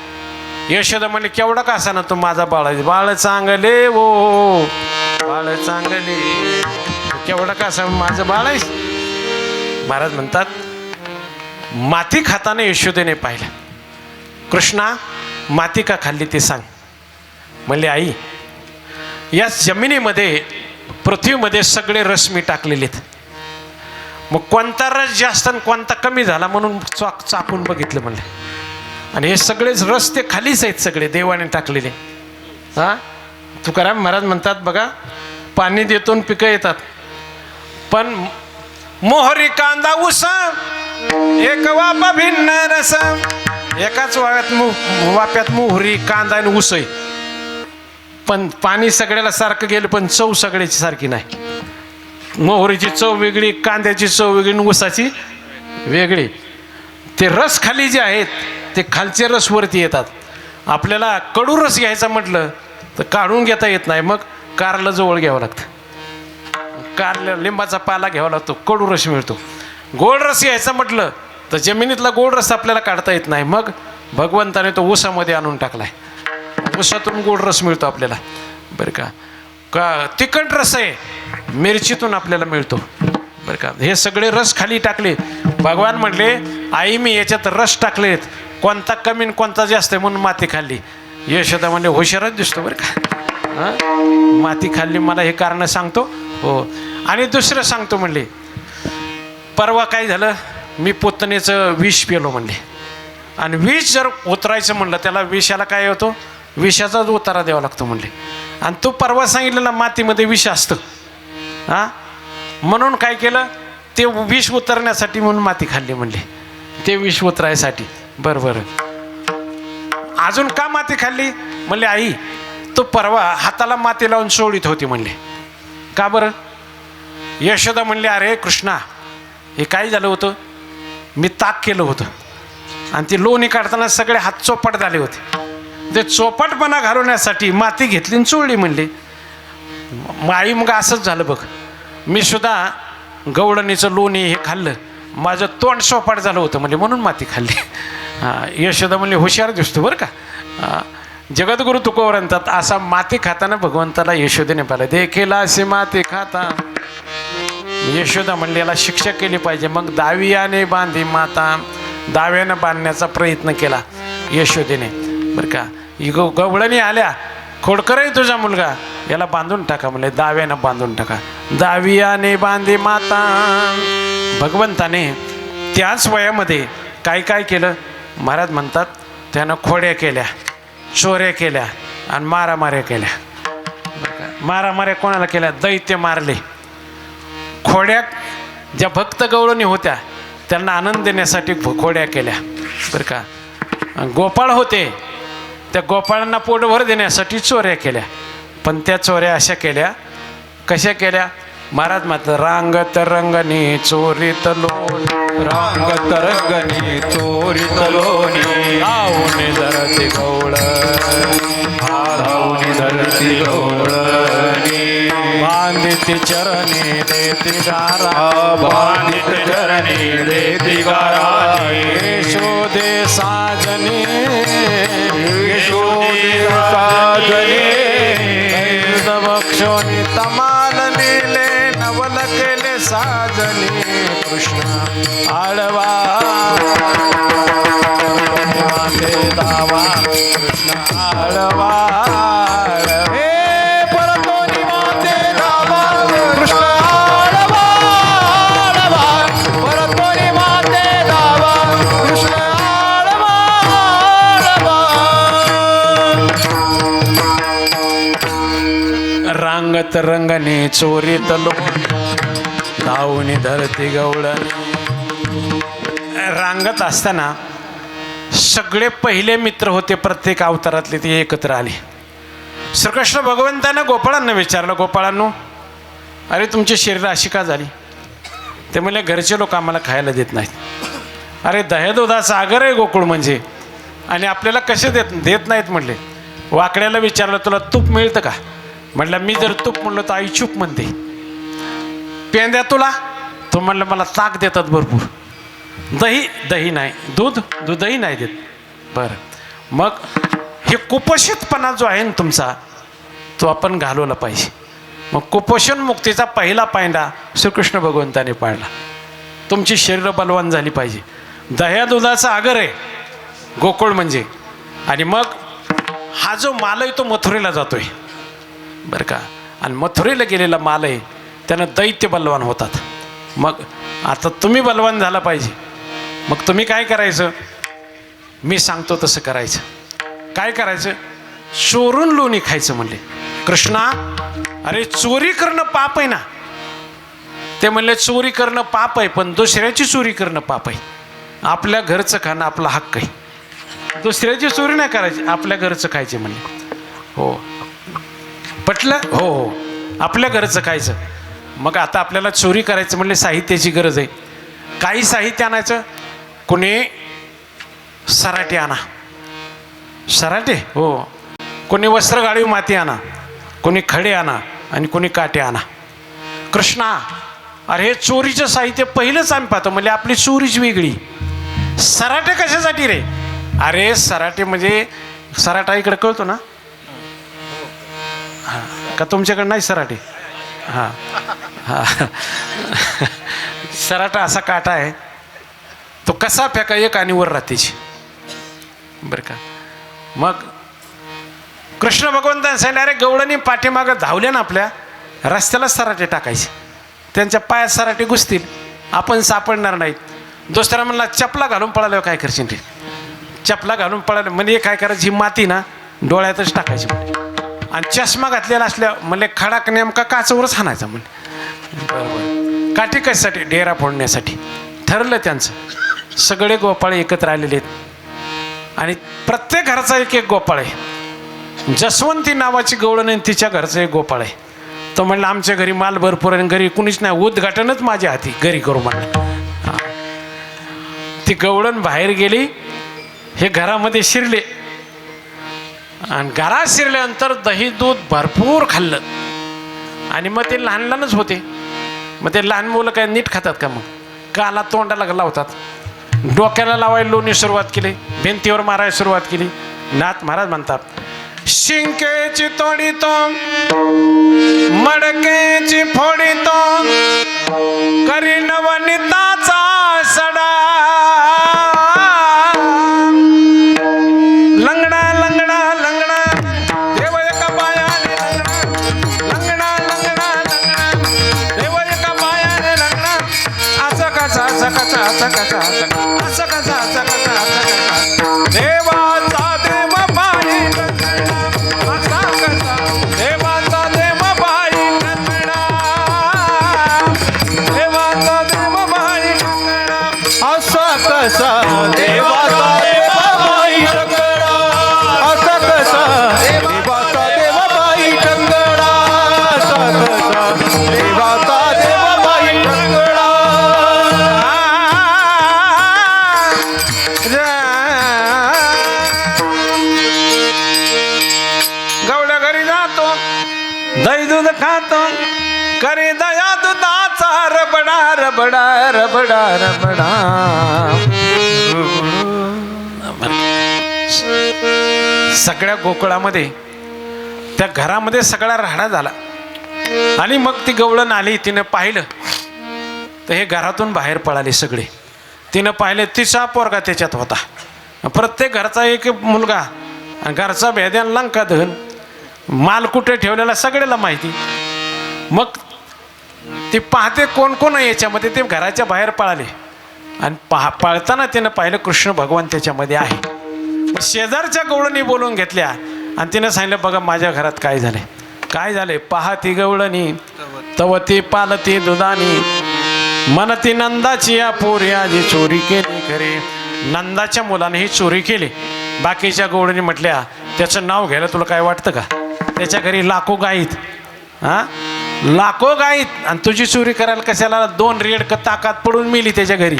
यशोदा म्हणले, केवढा का असा ना तू माझा बाळ आहे. बाळ चांगले वो, बाळ चांगले, केवढा का असा माझं बाळ आहे. महाराज म्हणतात, माती खाताना यशोदेने पाहिलं. कृष्णा माती का खाल्ली ते सांग. म्हणले, आई या जमिनीमध्ये, पृथ्वीमध्ये सगळे रस मी टाकलेले आहेत. मग कोणता रस जास्त आणि कोणता कमी झाला म्हणून चाकून बघितलं म्हणले. आणि हे सगळेच रस ते खालीच आहेत सगळे देवाने टाकलेले. हा, तुकाराम महाराज म्हणतात बघा, पाणी देतून पिकं येतात, पण मोहरी कांदा ऊस एक वापा भिन्न रस. एकाच वाप्यात मोहरी कांदा आणि ऊस आहे, पण पाणी सगळ्याला सारखं गेलं पण चव सगळ्याची सारखी नाही. मोहरीची चव वेगळी, कांद्याची चव वेगळी, ऊसाची वेगळी. ते रस खाली जे आहेत ते खालचे रस वरती येतात. आपल्याला कडू रस घ्यायचा म्हटलं तर काढून घेता येत नाही, मग कारलं जवळ घ्यावं लागतं. कारलं लिंबाचा पाला घ्यावा लागतो, कडू रस मिळतो. गोड रस घ्यायचा म्हटलं तर जमिनीतला गोड रस आपल्याला काढता येत नाही, मग भगवंताने तो ऊसामध्ये आणून टाकलाय. ऊसातून गोड रस मिळतो आपल्याला बरं का. का तिखट रस आहे मिरचीतून आपल्याला मिळतो बरं का. हे सगळे रस खाली टाकले. भगवान म्हणले, आई मी याच्यात रस टाकलेत, कोणता कमी आणि कोणता जास्त आहे म्हणून माती खाल्ली. यशोदा म्हणले, हुशारच दिसतो बरं का. हां, माती खाल्ली, मला हे कारण सांगतो. हो, आणि दुसरं सांगतो म्हणले, परवा काय झालं, मी पुतणेचं विष पेलो म्हणले. आणि विष जर उतरायचं म्हणलं त्याला विषाला काय होतो, विषाचाच उतारा द्यावा लागतो म्हणले. आणि तू परवा सांगितलेलं मातीमध्ये विष असतं हां, म्हणून काय केलं, ते विष उतरण्यासाठी म्हणून माती खाल्ली म्हणले, ते विष उतरायसाठी. बरं बरं, अजून का माती खाल्ली म्हणले, आई तो परवा हाताला माती लावून सोडीत होती म्हणले. का बरं? यशोदा म्हणले, अरे कृष्णा, हे काय झालं होतं, मी ताक केलं होतं आणि ती लोणी काढताना सगळे हात चोपट झाले होते. ते चोपटपणा घालवण्यासाठी माती घेतली आणि चोळली म्हणले. आई मग असंच झालं बघ, मी सुद्धा गवळणीचं लोणी हे खाल्लं, माझं तोंड चोपट झालं होतं म्हणजे म्हणून माती खाल्ली. हां, यशोदा म्हणले हुशार दिसतो बरं का. जगद्गुरु तुकोबर म्हणतात, असा माती खाताना भगवंताला यशोदेने पाहिलं, देखील असे माती खाता. यशोदा म्हणले याला शिक्षा केली पाहिजे. मग दावियाने बांधी माता, दाव्यानं बांधण्याचा प्रयत्न केला यशोदेने बरं का. गवळणी आल्या, खोडकर आहे तुझा मुलगा, याला बांधून टाका म्हणले, दाव्यानं बांधून टाका. दावियाने बांधी माता. भगवंताने त्याच वयामध्ये काय काय केलं महाराज म्हणतात, त्यानं खोड्या केल्या, चोऱ्या केल्या आणि मारामाऱ्या केल्या बरं का. मारामाऱ्या कोणाला केल्या, दैत्य मारले. खोड्या ज्या भक्त गवळणी होत्या त्यांना आनंद देण्यासाठी खोड्या केल्या बरं का. गोपाळ होते, त्या गोपाळांना पोटभर देण्यासाठी चोऱ्या केल्या. पण त्या चोऱ्या अशा केल्या, कशा केल्या महाराज म्हणतात, रांगत रंगणी चोरीत लोणी, रांगत रंगणी चोरीत लोणी, लावून धरती गवळ, लावणी धरती गवळणी, बांधिती चरणी देती गारा, बांधित चरणी देती गाराणी, यशोदे साजनी, यशोदे साजनी, बक्षोनी तमाल नेले, नवल केले साजनी, कृष्ण आळवा दावा, कृष्ण आळवा. हे परतोनी माते धावा, कृष्ण आळवा, आळवा. परतोनी माते धावा, कृष्ण आळवा, आळवा. रांगत रंगणी चोरीत लोणी, लावून धरती गवळणी. रांगत असताना सगळे पहिले मित्र होते प्रत्येक अवतारातले, ते एकत्र आले. श्रीकृष्ण भगवंतानं गोपाळांना विचारलं, गोपाळांनो अरे तुमची शरीर अशी का झाली? ते म्हणले घरचे लोक आम्हाला खायला देत नाहीत. अरे दह्यादुधाचा आगर आहे गोकुळ म्हणजे, आणि आपल्याला कसे देत नाहीत म्हणले. वाकड्याला विचारलं तुला तूप मिळतं का? म्हटलं मी जर तूप म्हणलं तर आई चूप म्हणते. पेंद्या तुला? तो म्हणलं मला ताक देतात भरपूर. दही नाही, दूधही नाही देत. बरं, मग हे कुपोषितपणा जो आहे ना तुमचा, तो आपण घालवला पाहिजे. मग कुपोषण मुक्तीचा पहिला पायंडा श्रीकृष्ण भगवंताने पाळला. तुमची शरीर बलवान झाली पाहिजे. दह्या दुधाचा आगर आहे गोकुळ म्हणजे. आणि मग हा जो माल आहे तो मथुरेला जातोय बरं का. आणि मथुरेला गेलेला माल आहे त्यानं दैत्य बलवान होतात. मग आता तुम्ही बलवान झाला पाहिजे. मग तुम्ही काय करायचं, मी सांगतो तसं करायचं. काय करायचं, चोरून लोणी खायचं म्हणले. कृष्णा अरे चोरी करणं पाप आहे ना. ते म्हणले चोरी करणं पाप आहे, पण दुसऱ्याची चोरी करणं पाप आहे. आपल्या घरचं खाणं आपला हक्क आहे. दुसऱ्याची चोरी नाही करायची, आपल्या घरचं खायचे म्हणले. हो पटलं? हो हो, आपल्या घरचं खायचं. मग आता आपल्याला चोरी करायचं म्हणले साहित्याची गरज आहे. काही साहित्य आणायचं. कोणी सराटे आणा, सराटे हो. कोणी वस्त्र गाळी माती आणा, कोणी खडे आणा आणि कोणी काटे आणा. कृष्णा अरे हे चोरीचं साहित्य पहिलंच आम्ही पाहतो म्हणजे आपली चोरीच वेगळी. सराटे कशासाठी रे? अरे सराटे म्हणजे सराटा इकडे कळतो ना. हां का तुमच्याकडे नाही सराटे? हां हां सराटा असा काटा आहे, तो कसा फेका एक आणि वर राहतेची बरं का. मग कृष्ण भगवंताने सांगितलं अरे गवळणी पाठीमागं धावल्या ना आपल्या रस्त्याला सराटे टाकायचे. त्यांच्या पायात सराटे घुसतील, आपण सापडणार नाहीत. दुसऱ्या म्हणला चपला घालून पळाल्यावर काय करशील रे? चपला घालून पळाले. म्हणजे काय करायची, ही माती ना डोळ्यातच टाकायची म्हणजे. आणि चष्मा घातलेला असल्या म्हणजे खडाक नेमका काचावरच हाणायचा म्हणजे. बरोबर. काठी कशासाठी, डेरा फोडण्यासाठी ठरलं त्यांचं. सगळे गोपाळे एकत्र आलेले आहेत आणि प्रत्येक घरचा एक एक गोपाळ आहे. जसवंती नावाची गवळण आहे, तिच्या घरचं एक गोपाळ आहे. तो म्हणलं आमच्या घरी माल भरपूर आणि घरी कुणीच नाही, उद्घाटनच माझ्या हाती घरी करू म्हणलं. ती गवळण बाहेर गेली, हे घरामध्ये शिरले आणि घरात शिरल्यानंतर दही दूध भरपूर खाल्लं. आणि मग ते लहान लहानच होते. मग ते लहान मुलं काय नीट खातात का, मग काला तोंडाला लावतात, डोक्याला लावायला लोणी सुरुवात केली, भिंतीवर मारायला सुरुवात केली. नाथ महाराज म्हणतात, शिंकेची तोडी तो मडकेची फोडी तो करी नवनीताचा सडा. लंगडा लंगडा लंगडा देव एका पायाने लंगडा लंगडा लंगडा देव एका पायाने लंगडा. असं कसा असं कसा असं कसा असं कसा असं कसा असं कसा देवाचा देव बाई लंगडा. असा कसा देवाचा देव बाई लंगडा. देवाचा देव बाई लंगडा. असा कसा देवाचा देवा बाई लंगडा. असा कसा देवाचा देवा बाई लंगडा. असा कसा देवाचा देवा बाई लंगडा. गवळ्या घरी जातो, दही दूध खातो, करी दया दुधाचा रबडा रबडा रबडा रबडा. सगळ्या गोकुळामध्ये त्या घरामध्ये सगळा राडा झाला. आणि मग ती गवळण आली, तिनं पाहिलं तर हे घरातून बाहेर पळाले सगळे. तिनं पाहिले तिचा पोरगा त्याच्यात होता. प्रत्येक घरचा एक मुलगा आणि घरचा भेद्यान लंका धन, माल कुठे ठेवलेला सगळ्याला माहिती. मग ती पाहते कोण कोण आहे याच्यामध्ये. ते घराच्या बाहेर पळाले आणि पळताना तिनं पाहिलं कृष्ण भगवान त्याच्यामध्ये आहे. शेजारच्या गवळणी बोलवून घेतल्या आणि तिनं सांगितलं, बघा माझ्या घरात काय झालंय. काय झाले पहा. ती गवळणी तवती पालती दुधानी मनती नंदाची या पोरी आजी चोरी केली खरे. नंदाच्या मुलाने ही चोरी केली. बाकीच्या गवळणी म्हटल्या त्याचं नाव घ्यायला तुला काय वाटतं का, त्याच्या घरी लाखो गाईत, हां लाखो गाईत, आणि तुझी चोरी करायला कशाला. 2 रेडक ताकात पडून मेली त्याच्या घरी.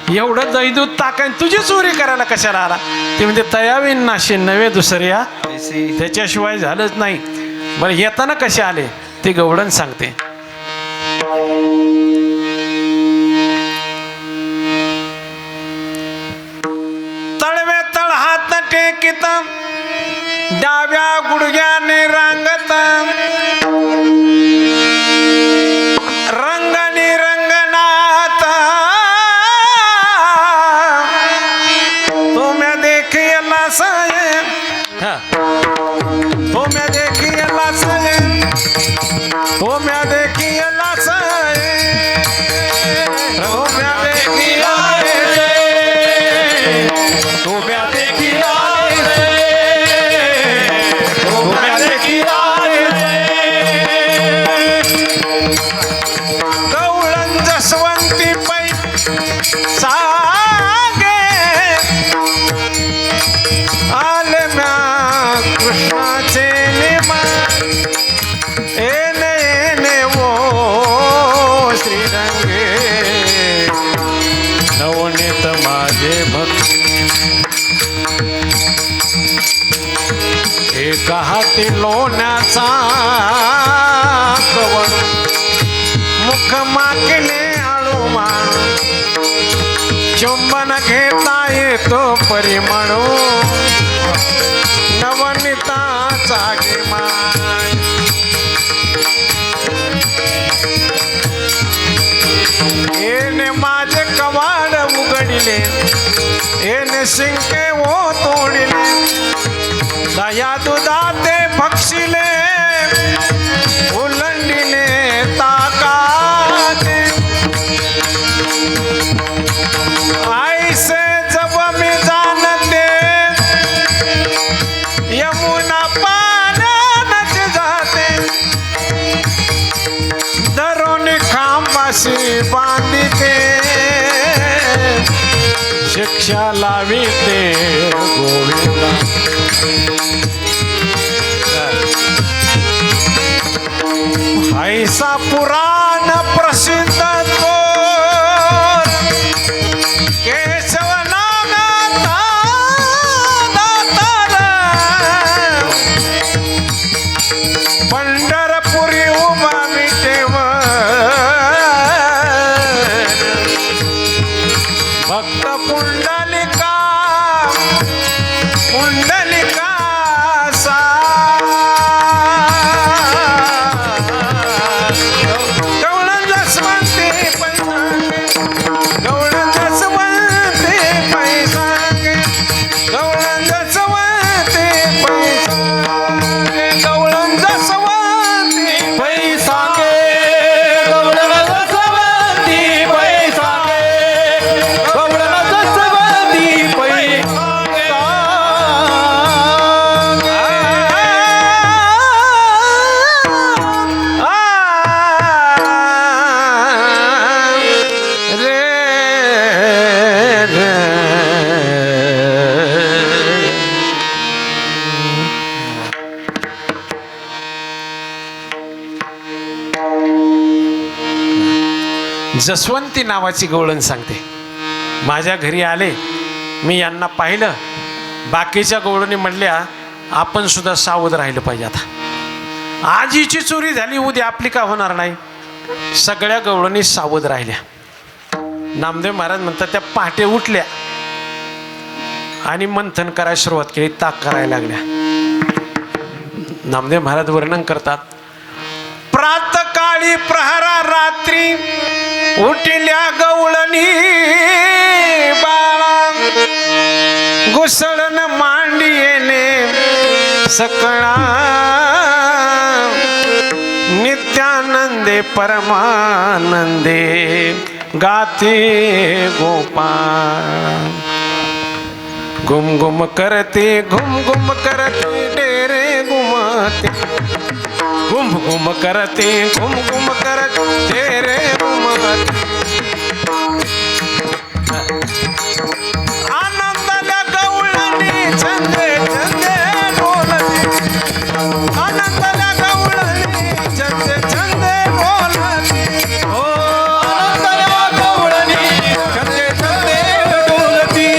एवढं दही दूध ताकाय तुझी चोरी करायला कशाला आला. ते म्हणजे तयावीन नाशे नवे दुसऱ्या त्याच्याशिवाय झालंच नाही. बरं येताना कसे आले ते गवळण सांगते. तळवे तळ हात टेकित डाव्या गुडघ्याने रांगत रंगनी रंगनाथ तुम्हें देखियला सये. तुम्हें देखियला सये. तुम्हें देखियला सये. तुम्हें देखियला सये. तुम्हें देखियला गवळण जसवंती पै सागे आले म्या कृष्णाचे निमा. एने एने वो श्रीरंगे नवनीत माझे भक्त. एका हाती लोण्याचा कवण मुख मागले आळू माणू. चुंबन घेता येतो परिमळू नवनीताचा गिमान. येणे माझे कवाड उघडिले येणे शिंके ओ तोडिले. दया दुधाते भक्षिले उलंडिले ताकाते. ऐसे जब मी जाणते फाशी बांधिते शिक्षा लाविते गोविंदा ऐसा पुराण प्रसिद्ध तो केशव नामाचा दातार पंढरपुरी उभा विटेवर भक्त पुंडलिका पुंडलिका सा गवळण जसवंती पैसा गवळण जसवंती पैसा गवळण जसवंती पैसा गवळण जसवंती पैसा गवळण जसवंती पैसा गवळण जसवंती पैसा जसवंती नावाची गवळण सांगते. माझ्या घरी आले, मी यांना पाहिलं, बाकीच्या गवळणी म्हणल्या आपण सुद्धा सावध राहिलं पाहिजे. आता आजीची चोरी झाली, उद्या आपली का होणार नाही. सगळ्या गवळणी सावध राहिल्या. नामदेव महाराज म्हणतात त्या पहाटे उठल्या आणि मंथन करायला सुरुवात केली, ताक करायला लागल्या. नामदेव महाराज वर्णन करतात, प्रातकाळी प्रहरा रात्री उठल्या गवळणी बाळा घुसळण मांडी येणे सकळा नित्यानंदे परमानंदे गाते गोपाळ घुम घुम करते डेरे घुमते घुम घुम करते डेरे घुमते आनंदाला गवळणी छंदे छंदे डोलते आनंदाला गवळणी छंदे छंदे डोलते हो आनंदाला गवळणी छंदे छंदे डोलते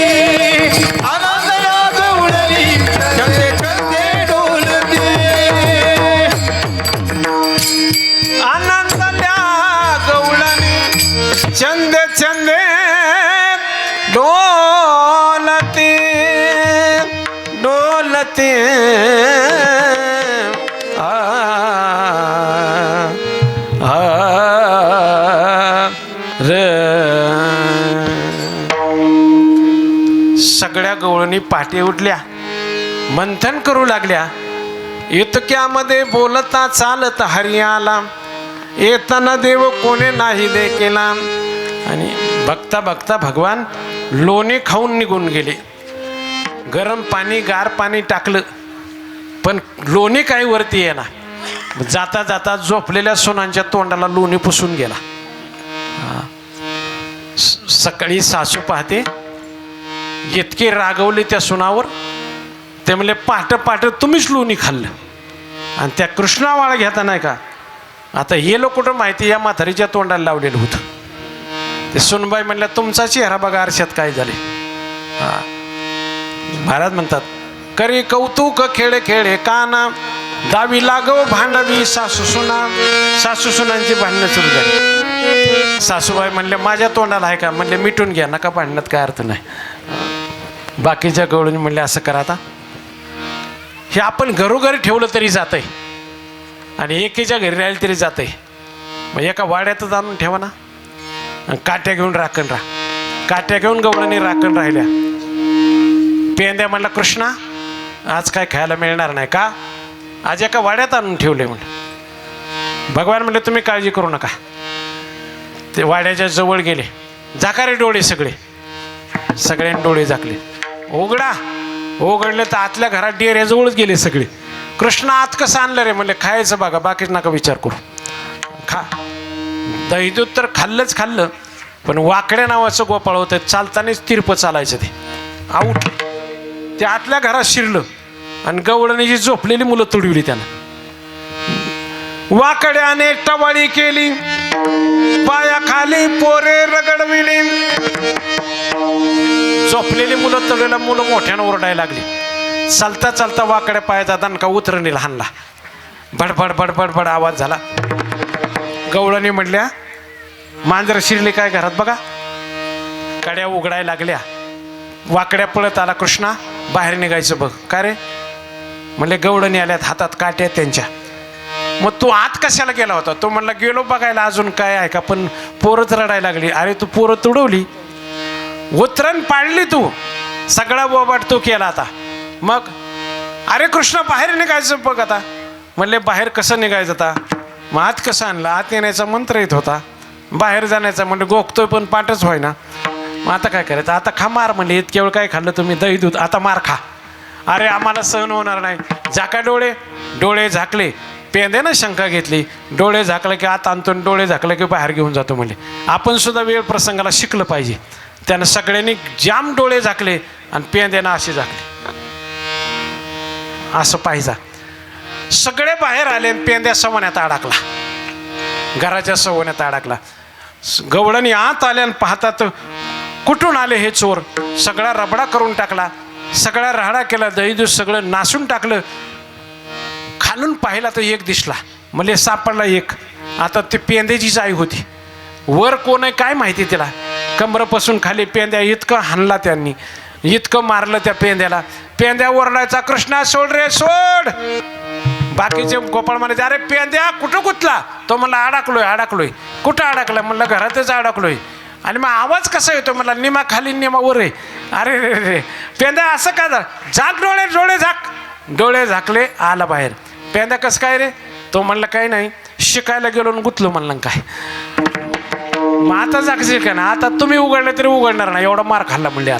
आनंदाला गवळणी छंदे छंदे डोलते आनंदाला गवळणी छंदे छंदे डोलते डोलते आ र सगळ्या गवळणी पाठी उठल्या, मंथन करू लागल्या. इतक्यामध्ये बोलता चालत हरी आला, येताना देव कोणी नाही देखीला. आणि बघता बघता भगवान लोणी खाऊन निघून गेले. गरम पाणी गार पाणी टाकलं पण लोणी काही वरती येणार. जाता जाता झोपलेल्या सोनांच्या तोंडाला लोणी पुसून गेला. सकाळी सासू पाहते, इतके रागवले त्या सुनावर. ते म्हणले पाट पाट तुम्हीच लोणी खाल्लं आणि त्या कृष्णावाळा घेता नाही का. आता हे लोक कुठं माहिती या म्हातारीच्या तोंडाला लावलेलं होतं. ते सुनबाई म्हणल्या तुमचा चेहरा बघा आरशात काय झाले. महाराज म्हणतात करी कौतुक खेळे खेळे काना दावी लागव भांडवी सासू सुनांची भांडणं सुरू झाली. सासूबाई म्हणले माझ्या तोंडाला आहे का. म्हणले मिटून घ्या, नका भांडण्यात काय अर्थ नाही. बाकीच्या गवळणी म्हणले असं करा, आता हे आपण घरोघरी ठेवलं तरी जातंय आणि एकीच्या घरी राहिलं तरी जातंय. मग एका वाड्यातच आणून ठेवा ना. काट्या घेऊन राखण काट्या घेऊन गवळणी राखण राहिल्या. पेंद्या म्हणला कृष्णा आज काय खायला मिळणार नाही का, आज एका वाड्यात आणून ठेवले. म्हणलं भगवान म्हणले तुम्ही काळजी करू नका. ते वाड्याच्या जवळ गेले, झाकारे डोळे सगळ्यांनी डोळे झाकले. उघडले तर आतल्या घरात डेऱ्याजवळच गेले सगळे. कृष्ण आत कसं आणलं रे. म्हणले खायचं बघा, बाकीच नका विचार करू, खा. दही दूध तर खाल्लं, पण वाकड्या नावाचं गोपाळ होतं, चालतानाच तिरपं चालायचं ते आऊट. ते आतल्या घरात शिरलं आणि गवळणी जी झोपलेली मुलं तुडविली त्यानं. वाकड्याने टवाळी केली, पायाखाली पोरे रगडविली. झोपलेली मुलं तळलेला मुलं मोठ्यानं ओरडायला लागली. चालता चालता वाकड्या पायाचा दणका उतरणीला हाणला. भडभड भडभड भड आवाज झाला. गवळणी म्हणल्या, मांजर शिरली काय घरात बघा. कड्या उघडायला लागल्या. वाकड्या पळत आला. कृष्णा बाहेर निघायचं बघ. का रे म्हणले, गवळणी आल्यात, हातात काट्या त्यांच्या. मग तू आत कशाला गेला होता? तो म्हणला, गेलो बघायला अजून काय आहे का, पण पोरच रडायला लागली. अरे तू पोरं तुडवली, उतरण पाडली, तू सगळा बोबाट तू केला आता. मग अरे कृष्णा बाहेर निघायचं बघ आता. म्हणले, बाहेर कसं निघायचं आता? मग आत कसं आणलं? आत येण्याचा मंत्र येत होता, बाहेर जाण्याचा. म्हणजे गोखतोय पण पाठच व्हाय ना. मग आता काय करायचं? आता खा मार. म्हणले, इतके वेळ काय खाल्लं तुम्ही? दही दूध, आता मार खा. अरे आम्हाला सहन होणार नाही. झाका डोळे. डोळे झाकले. पेंद्यानं शंका घेतली. डोळे झाकले की आत आणतो, डोळे झाकले की बाहेर घेऊन जातो. म्हणले, आपण सुद्धा वेळ प्रसंगाला शिकलं पाहिजे. त्यानं सगळ्यांनी जाम डोळे झाकले आणि पेंद्यानं असे झाकले. असं पाहिजे. सगळे बाहेर आले. पेंद्या सवण्यात अडकला, घराच्या सवण्यात अडकला. गवळणी आत आल्या आणि पाहतात कुठून आले हे चोर. सगळा रबडा करून टाकला, सगळा राहडा केला, दही दूध सगळं नासून टाकलं. खालून पाहिला तर एक दिसला. म्हणजे सापडला एक. आता ती पेंद्याचीच आई होती. वर कोण आहे काय माहिती तिला. कमरपासून खाली पेंद्या इतकं हाणला त्यांनी, इतकं मारलं त्या पेंद्याला. पेंद्या ओरडायचा, कृष्णा सोड रे सोड. बाकीचे गोपाळ म्हणायचे, अरे पेंद्या कुठं कुठला? तो म्हणला, अडकलोय. कुठं अडकला? म्हणलं, घरातच अडकलोय. आणि मग आवाज कसा येतो? मला, निमा खाली निमा वर आहे. अरे रे रे पेंद्या असं का? झाक डोळे झाक. डोळे झाकले, आला बाहेर. पेंद्या कसं काय रे? तो म्हणला, काही नाही, शिकायला गेलो आणि गुतलो. म्हणलं, काय मग आता जागशील का ना? आता तुम्ही उघडले तरी उघडणार नाही, एवढा मार खाल्ला. म्हणले,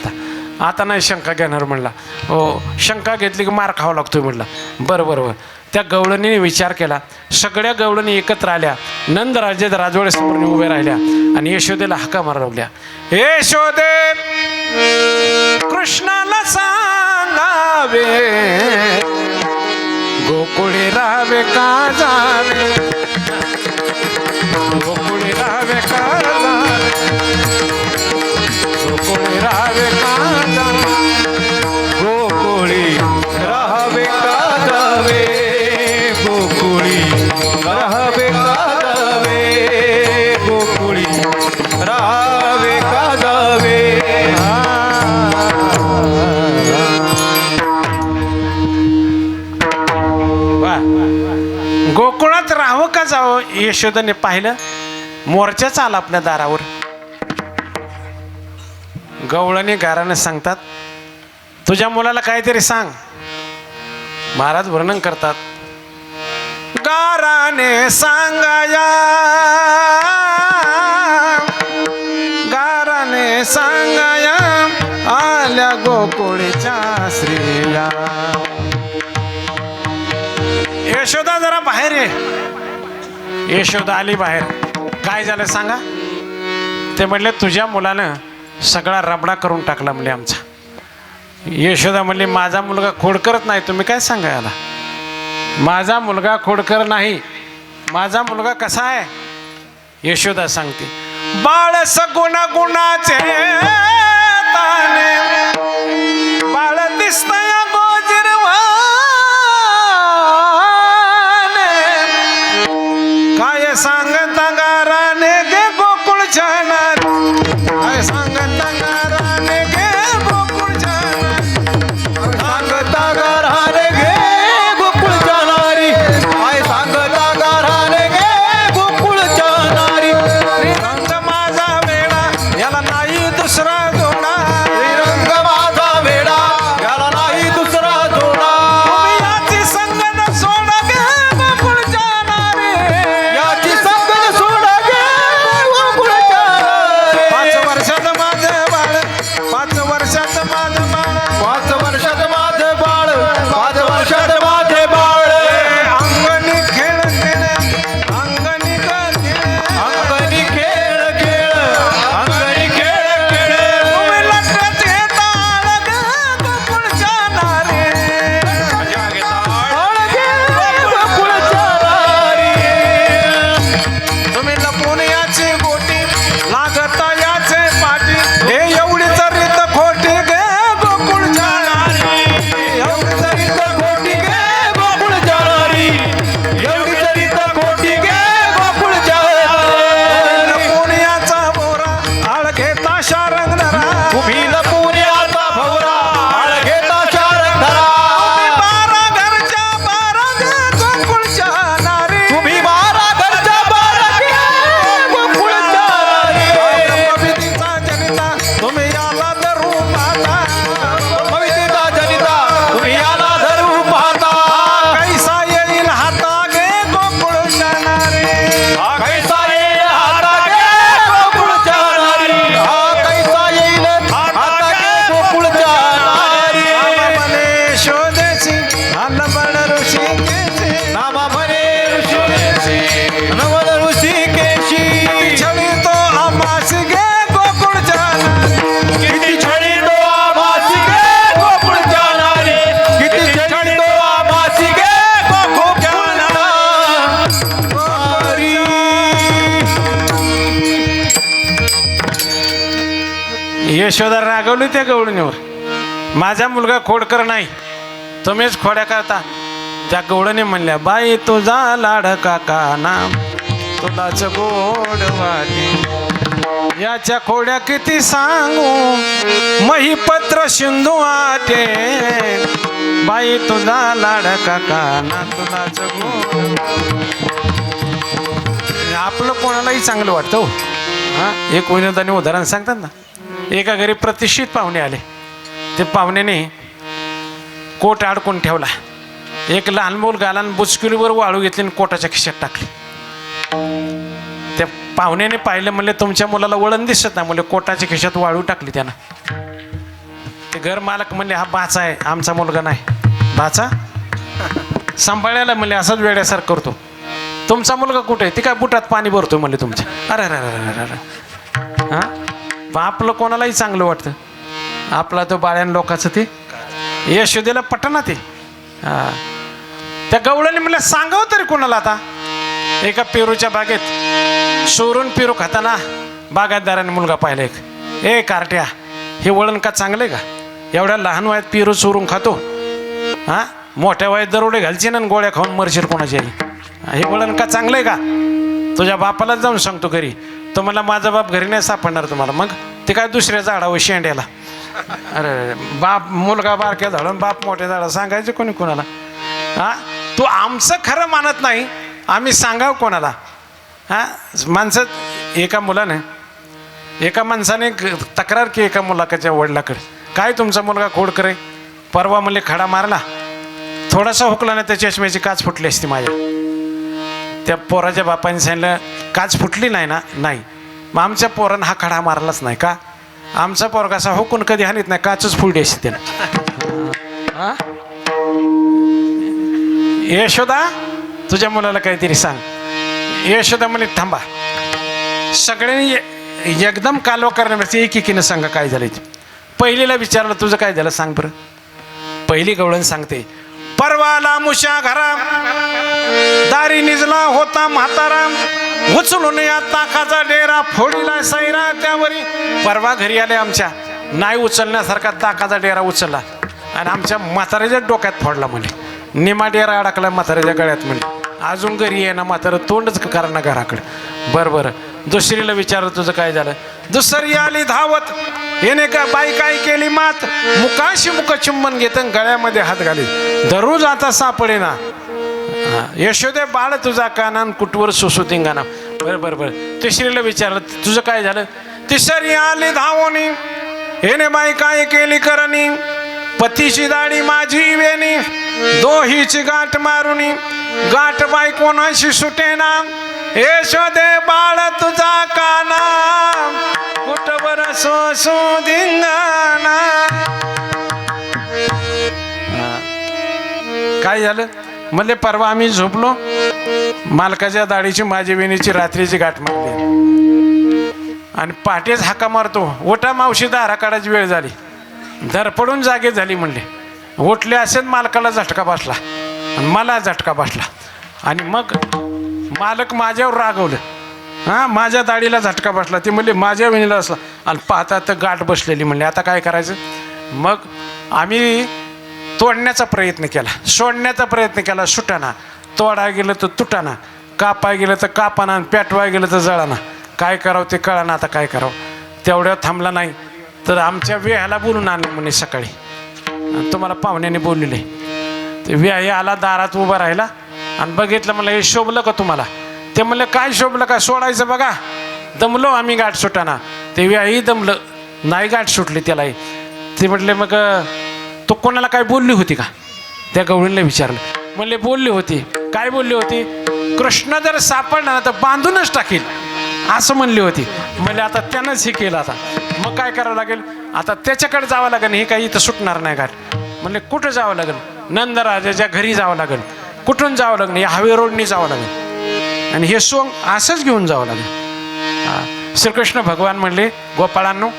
आता नाही शंका घेणार. म्हणला, हो शंका घेतली की मार खावा लागतोय. म्हणला, बरं. त्या गवळणीने विचार केला. सगळ्या गवळणी एकत्र आल्या. नंद राजे राजवाड्यासमोर उभे राहिल्या आणि यशोदेला हाका मारवल्या. यशोदे कृष्णाला सांगावे, गोकुळी राहावे का जावे, गोकुळी राहावे का जावे, गोकुळी राहावे का जावे, गोकुळी राहावे का जावे, गोकुळी राहावे का जावे, गोकुळी राहावे का जावे. गोकुळात राहावं का जावं? यशोदाने पाहिलं, मोर्चाच आला आपल्या दारावर. गवळणी गाराने सांगतात, तुझ्या मुलाला काहीतरी सांग. महाराज वर्णन करतात, गाराने सांगाया, गाराने सांगाया, आल्या गोकुळीच्या श्रीला. यशोदा जरा बाहेर आहे. यशोदा आली बाहेर. काय झालं सांगा? ते म्हणले, तुझ्या मुलानं सगळा रबडा करून टाकला म्हणले आमचा. यशोदा म्हणली, माझा मुलगा खोडकरच नाही. तुम्ही काय सांगा याला? माझा मुलगा खोडकर नाही. माझा मुलगा कसा आहे? यशोदा सांगते, बाळ सगुण गुणाचे ताने, बाळ दिसतय गोजिरवाने, काय सांगता गाराने गे गोकुळच्या नारी, काय सांगता गाराने गे गोकुळच्या नारी, सांगता गाराने गे गोकुळच्या नारी, काय सांगता गाराने गे गोकुळच्या नारी. रंग माझा वेडा याला नाही दुसरा जोडा, रंग माझा वेडा याला नाही यशोदा रागवली त्या गवळणीवर. माझा मुलगा खोडकर नाही, तुम्हीच खोड्या करता. त्या गवळणी म्हणल्या, बाई तुझा लाडका काना तुलाच गोड वाटे, याच्या खोड्या किती सांगू महिपत्र सिंधू आटे, बाई तुझा लाडका काना तुलाच गोड. आपलं कोणालाही चांगलं वाटतं हो. हां, एक विनोदाने उदाहरण सांगतात ना. एका घरी प्रतिष्ठित पाहुणे आले. ते पाहुण्याने कोट अडकून ठेवला. एक लहान मूल गालान बुचकुलीवर वाळू घेतली आणि कोटाच्या खिशात टाकली. त्या पाहुण्याने पाहिलं, म्हणले तुमच्या मुलाला वळण दिसत नाही, म्हणले कोटाच्या खिशात वाळू टाकली त्यानं. ते घर मालक म्हणले, हा बाचा आहे, आमचा मुलगा नाही. बाचा सांभाळायला म्हणले असाच वेड्यासारखं करतो. तुमचा मुलगा कुठे आहे? ती काय बुटात पाणी भरतोय म्हणले तुमच्या. अरे अरे अरे अरे हां, आपलं कोणालाही चांगलं वाटतं. आपला तो बाळ्यान लोकांचं ते यशोदेला पटना ते. हां, त्या गवळणी म्हणलं सांगावं तरी कोणाला. आता एका पेरूच्या बागेत सोरून पेरू खाताना बागायतदाराने मुलगा पाहिला. एक, ए कार्ट्या, हे वळण का चांगलं आहे का? एवढ्या लहान वयात पेरू चोरून खातो. हां, मोठ्या वयात दरोडे घालची ना गोळ्या खाऊन मरशील कोणाच्या. हे वळण का चांगलं आहे का? तुझ्या बापालाच जाऊन सांगतो घरी. तो मला माझा बाप घरी नाही सापडणार तुम्हाला. मग ते काय दुसऱ्या झाडावर शेंड्याला. अरे बाप, मुलगा बारक्या झाडून बाप मोठ्या झाडा सांगायचे कोणी कोणाला. हां, तू आमचं खरं मानत नाही, आम्ही सांगावं कोणाला. हां, माणसं एका माणसाने तक्रार की एका मुलाच्या वडिलाकडे, काय तुमचा मुलगा खोडकर आहे. परवा म्हणले खडा मारला, थोडासा हुकला नाही त्या चष्म्याची काच फुटली असती माझ्या. त्या पोराच्या बापाने सांगितलं, काच फुटली नाही ना? नाही. मग आमच्या पोरानं हा खडा मारलाच नाही का? आमचा पोरगा असा हुकून कधी हानीत नाही, काचच फुटली असते त्यानं. यशोदा, तुझ्या मुलाला काहीतरी सांग. यशोदा म्हणे थांबा, सगळ्यांनी एकदम कालवा करण्यापेक्षा एकीकीनं सांगा काय झालं ते. पहिलीला विचारलं, तुझं काय झालं सांग बरं. पहिली गवळण सांगते, परवाला मुशा घरा दारी निजला होता म्हातारा, उचलून या ताकाचा डेरा फोडीला सैरा त्यावरी. परवा घरी आले आमच्या, नाही उचलण्यासारखा ताकाचा डेरा उचलला आणि आमच्या म्हाताऱ्याच्या डोक्यात फोडला म्हणे. निमा डेरा अडकला म्हाताऱ्याच्या गळ्यात म्हणे. अजून घरी आहे ना म्हातारं तोंडच करा ना घराकडे. बरं बरं, दुसरीला विचारलं तुझं काय झालं. दुसरी आली धावत, येणे का बाई काय केली मात, मुकाशी मुख चुंबन घेत गळ्यामध्ये हात घाली, दररोज आता सापडे ना. यशोदे बाळ तुझा कानान कुटवर सुसू धिंगाणा. बरं बरं बरं, तिसरीला विचारलं तुझं काय झालं. तिसरी आली धावोनी, येणे बाई काय केली करणी, पतीची दाढी माझी वेणी, दोहीची गाठ मारुनी, गाठ बाई कोणाशी सुटेना, यशोदे बाळ तुझा काना कुटवर सोसू धिंगाणा. काय झालं म्हणले, परवा आम्ही झोपलो, मालकाच्या दाढीची माझी वेणीची रात्रीची गाठ मारली आणि पहाटेच हाका मारतो, ओटा मावशी दारा काढायची वेळ झाली. धरपडून जागे झाली म्हणले. उठले असेल, मालकाला झटका बसला आणि मला झटका बसला आणि मग मालक माझ्यावर रागवलं. हां, माझ्या दाढीला झटका बसला. ते म्हणले माझ्या वेणीला असला आणि पाहता तर गाठ बसलेली. म्हणले आता काय करायचं. मग आम्ही तोडण्याचा प्रयत्न केला, सोडण्याचा प्रयत्न केला, सुटाना. तोडाय गेलं तर तुटाना, कापाय गेलं तर कापाना, पेटवाय गेलं तर जळाना. काय करावं ते कळाना. आता काय करावं. तेवढ्या थांबला नाही तर आमच्या वेळाला बोलून आणलं म्हणे सकाळी. तुम्हाला पाहुण्याने बोललेले. ते व्याही आला, दारात उभा राहिला आणि बघितलं. म्हणलं हे शोभलं का तुम्हाला. ते म्हणलं काय शोभलं का, सोडायचं बघा. दमलो आम्ही गाठ सुटाना. ते व्याही दमलं नाही, गाठ सुटली त्यालाही. ते म्हटले मग तो कोणाला काय बोलली होती का. त्या गवळीला विचारलं. म्हणले बोलली होती. काय बोलली होती. कृष्ण जर सापडला ना तर बांधूनच टाकील असं म्हणली होती. म्हणजे आता त्यानंच हे केलं. आता मग काय करावं लागेल. आता त्याच्याकडे जावं लागेल. हे काही इथं सुटणार नाही गाठ. म्हणले कुठं जावं लागेल. नंदराजाच्या घरी जावं लागेल. कुठून जावं लागेल. या हायवे रोडनी जावं लागेल आणि हे सोंग असंच घेऊन जावं लागेल. श्रीकृष्ण भगवान म्हणले गोपाळांनो,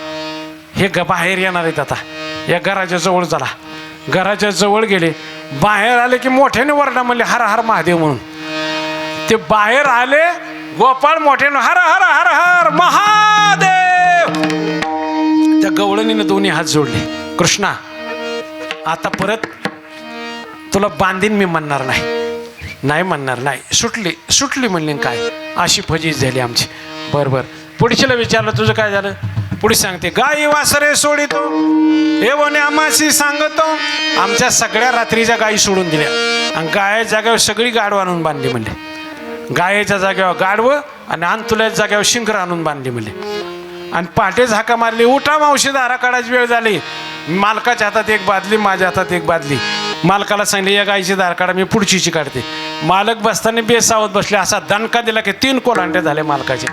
हे बाहेर येणार आहेत. आता या घराच्या जवळ झाला. घराच्या जवळ गेले. बाहेर आले की मोठ्याने वरडा. म्हणले हर हर महादेव म्हणून. ते बाहेर आले. गोपाळ मोठ्याने हर हर हर हर महादेव. त्या गवळणी दोन्ही हात जोडले. कृष्णा, आता परत तुला बांधीन मी म्हणणार नाही म्हणणार नाही. सुटली म्हणली. काय अशी फजीज झाली आमची. बरं पुढच्याला विचारलं तुझं काय झालं. पुढे सांगते, गाई वासरे सोडितो एवढे आम्हाशी सांगतो. आमच्या सगळ्या रात्रीच्या गायी सोडून दिल्या आणि गाय जाग्यावर सगळी गाडवं आणून बांधली म्हणले. गायेच्या जाग्यावर गाडवं आणि अंतुल्याच्या जाग्यावर शिंकर आणून बांधली म्हणले. आणि पहाटे झाका मारली, उठा मावशी दारा काढायची वेळ झाली. मालकाच्या हातात एक बादली, माझ्या हातात एक बादली. मालकाला सांगले, या गायीची दार काढा, मी पुढचीची काढते. मालक बसताना बेसावत बसले. असा दणका दिला की 3 कोलांटे झाले मालकाचे.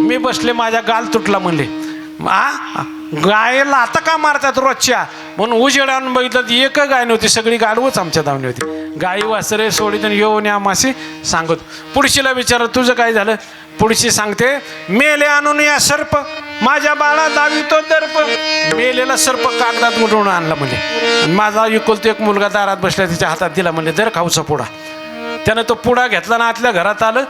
मी बसले, माझ्या गाल तुटला म्हणले. गायला आता का मारतात रोजच्या म्हणून उजेड आणून बघितलं तर एक गाय नव्हती, सगळी गाडवच आमच्या दावणी होती. गाई वासरे सोडीत येऊन आम्हाशी सांगत. पुढशीला विचारलं तुझं काय झालं. पुढची सांगते, मेले आणून या सर्प माझ्या बाळा दावी तो दर्प. मेलेला सर्प कागदात मुडवून आणला म्हणजे. माझा एकुलता एक मुलगा दारात बसला, तिच्या हातात दिला म्हणले, दर खाऊचा पुडा. त्यानं तो पुडा घेतला ना आतल्या घरात आलं,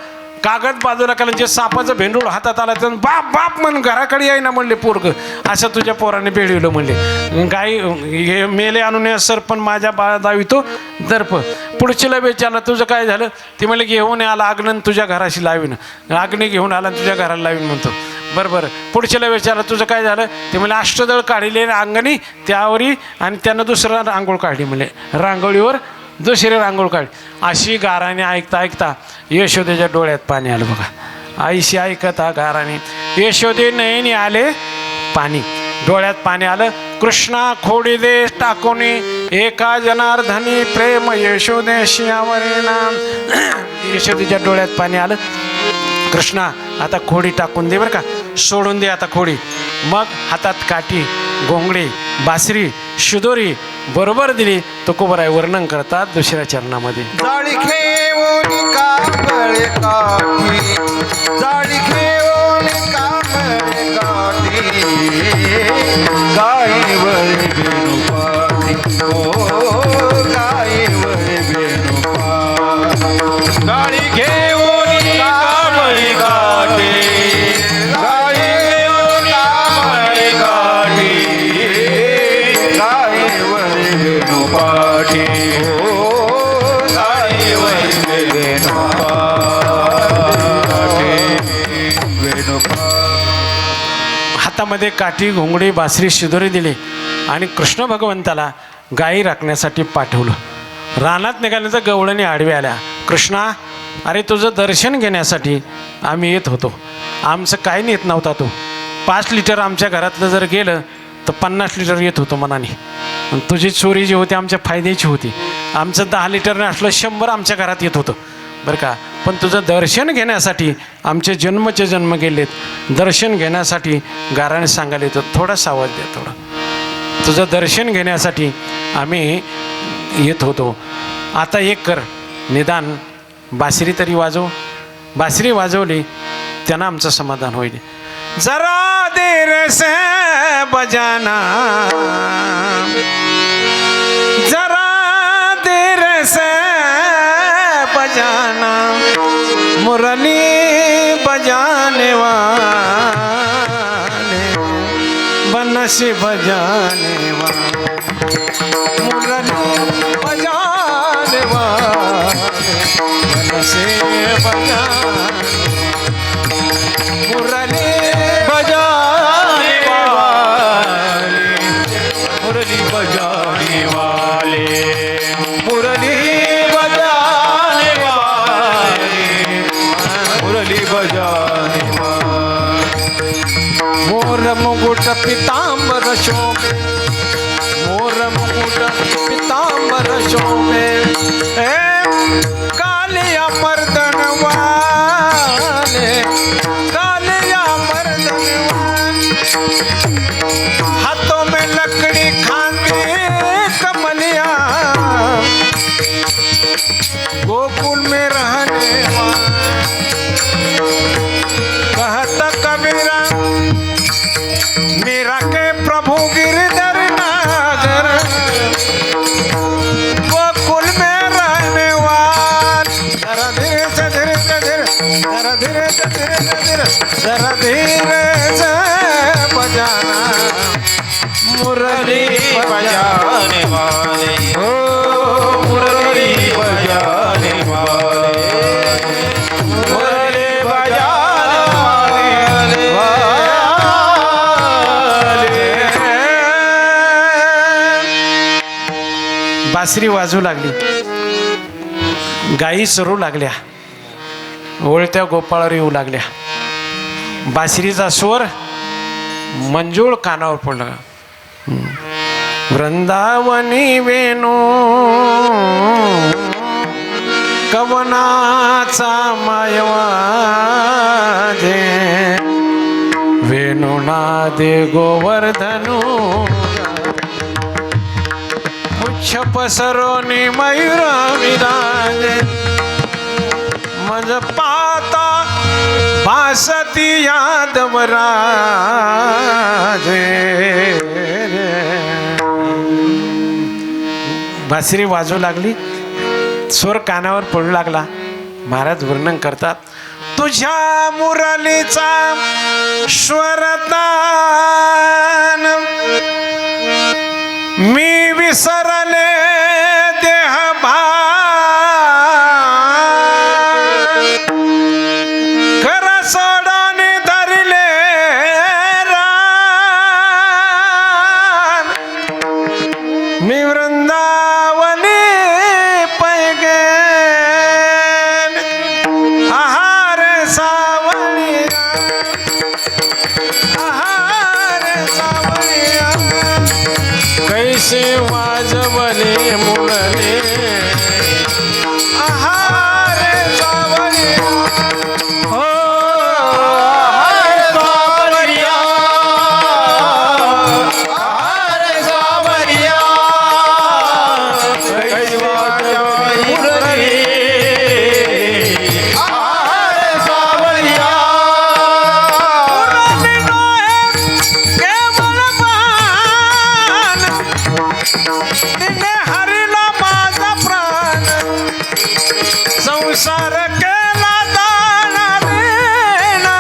कागद बाजूला केलं, जे सापाचं भेंडूळ हातात आलं तर बाप म्हणून घराकडे याय ना म्हणले पोरग. असं तुझ्या पोराने बेळवलं म्हणले. गाई हे मेले आणून सरपण माझ्या बाळा दावितो दर्प. पुढचीला विचारलं तुझं काय झालं. ती म्हणले घेऊन आला अग्न तुझ्या घराशी लावीन. अग्नी घेऊन आला तुझ्या घराला लावीन म्हणतो. बरं पुढच्याला विचारलं तुझं काय झालं. ते म्हणजे अष्टदळ काढले अंगणी त्यावरी आणि त्यानं दुसरं रांगोळ काढली म्हणले. रांगोळीवर दुसरी रांगोळ काढली. अशी गाराने ऐकता यशोदेच्या डोळ्यात पाणी आलं बघा. आईशी ऐकता गाराने यशोदे नयनी आले पाणी. डोळ्यात पाणी आलं. कृष्णा खोडी दे टाकोनी एका जनार्दनी प्रेम यशोदे शियावरे नाम. यशोदेच्या डोळ्यात पाणी आलं. कृष्णा आता खोडी टाकून दे बरं का, सोडून दे आता खोडी. मग हातात काठी, घोंगडी, बासरी, शिदोरी बरोबर दिली. तुकोबराय वर्णन करतात दुसऱ्या चरणामध्ये. जाळी घेऊन कापळे काठी, जाळी घेऊन कापळे काठी, गाईवर बेणू पाठी, ओ गाईवर बेणू पाठी. जाळी घेऊन कापळे काठी, गाई घेऊन कापळे काठी, गाईवर बेणू पाठी, ओ गाईवर बेणू पाठी, बेणू पाठी. हातामध्ये काठी, घोंगडी, बासरी, शिदोरी दिली आणि कृष्ण भगवंताला गायी राखण्यासाठी पाठवलं. रानात निघाल्याचं गवळणी आडव्या आल्या. कृष्णा, अरे तुझं दर्शन घेण्यासाठी आम्ही येत होतो. आमचं काय नेत नव्हता तो. 5 लिटर आमच्या घरातलं जर गेलं तर 50 लिटर येत होतं मनाने. आणि तुझी चोरी जी होती आमच्या फायद्याची होती. आमचं 10 लिटरने असलं 100 आमच्या घरात येत होतं बरं का. पण तुझं दर्शन घेण्यासाठी आमचे जन्मचे जन्म गेलेत. दर्शन घेण्यासाठी गाराने सांगायला येतं, थोडासा आवाज द्या थोडा. तुझं दर्शन घेण्यासाठी आम्ही येत होतो. आता एक कर, निदान बासरी तरी वाजव. बासरी वाजवली त्यांना आमचं समाधान होईल. जरा देर से बजाना, जरा देर से बजाना, मुरली बजाने वाले, बनसी बजाने वाले, मुरली बजाने वाले, बनसी बजाने, मुरली बजाने वाले, मुरली बजाने वाले, मुरली बजाने वाले, मुरली बजाने वाले. मोर मुकुट पीतांबर शोभे, मोर मुकुट पीतांबर शोभे, कालिया मर्दन वाले, कालिया मर्दन वाले, हाथों में लकड़ी खांदे कमलिया, गोकुल में रहने वाले. कहता कबीरा मेरा के प्रभु गिरधर नागर, गोकुल में रहने वाले. जरा धीरे से धीरे से धीरे, जरा धीरे से धीरे से धीरे, जरा धीरे से बजाना, मुरली बजाने वाले हो मुरली बजाने वाले मुरली बजाने वाले बासरी वाजू लागली, गायी चरू लागल्या, ओळत्या गोपाळावर येऊ लागल्या. बासरीचा स्वर मंजूळ कानावर पडला. वृंदावनी वेणू कवनाचा मायवाजे वेणुनादे गोवर्धनु मुच्छ पसरोनी मयूर विराजे मज पाता भासती यादवराजे. बासरी वाजू लागली, स्वर कानावर पडू लागला. महाराज वर्णन करतात, तुझ्या मुरलीचा स्वरतान मी विसरले देह घर सोडून धरले रान मी वृंदावनी पैगेन आहार सावळिया आहार सावळिया कैसे वाजवले मुरली आहार सावळिया हो आहार सावरिया आहार सावरिया कैसी वाजवली मुरली आहार सावरिया तिने हरिला माझा प्राण संसार केला दान देना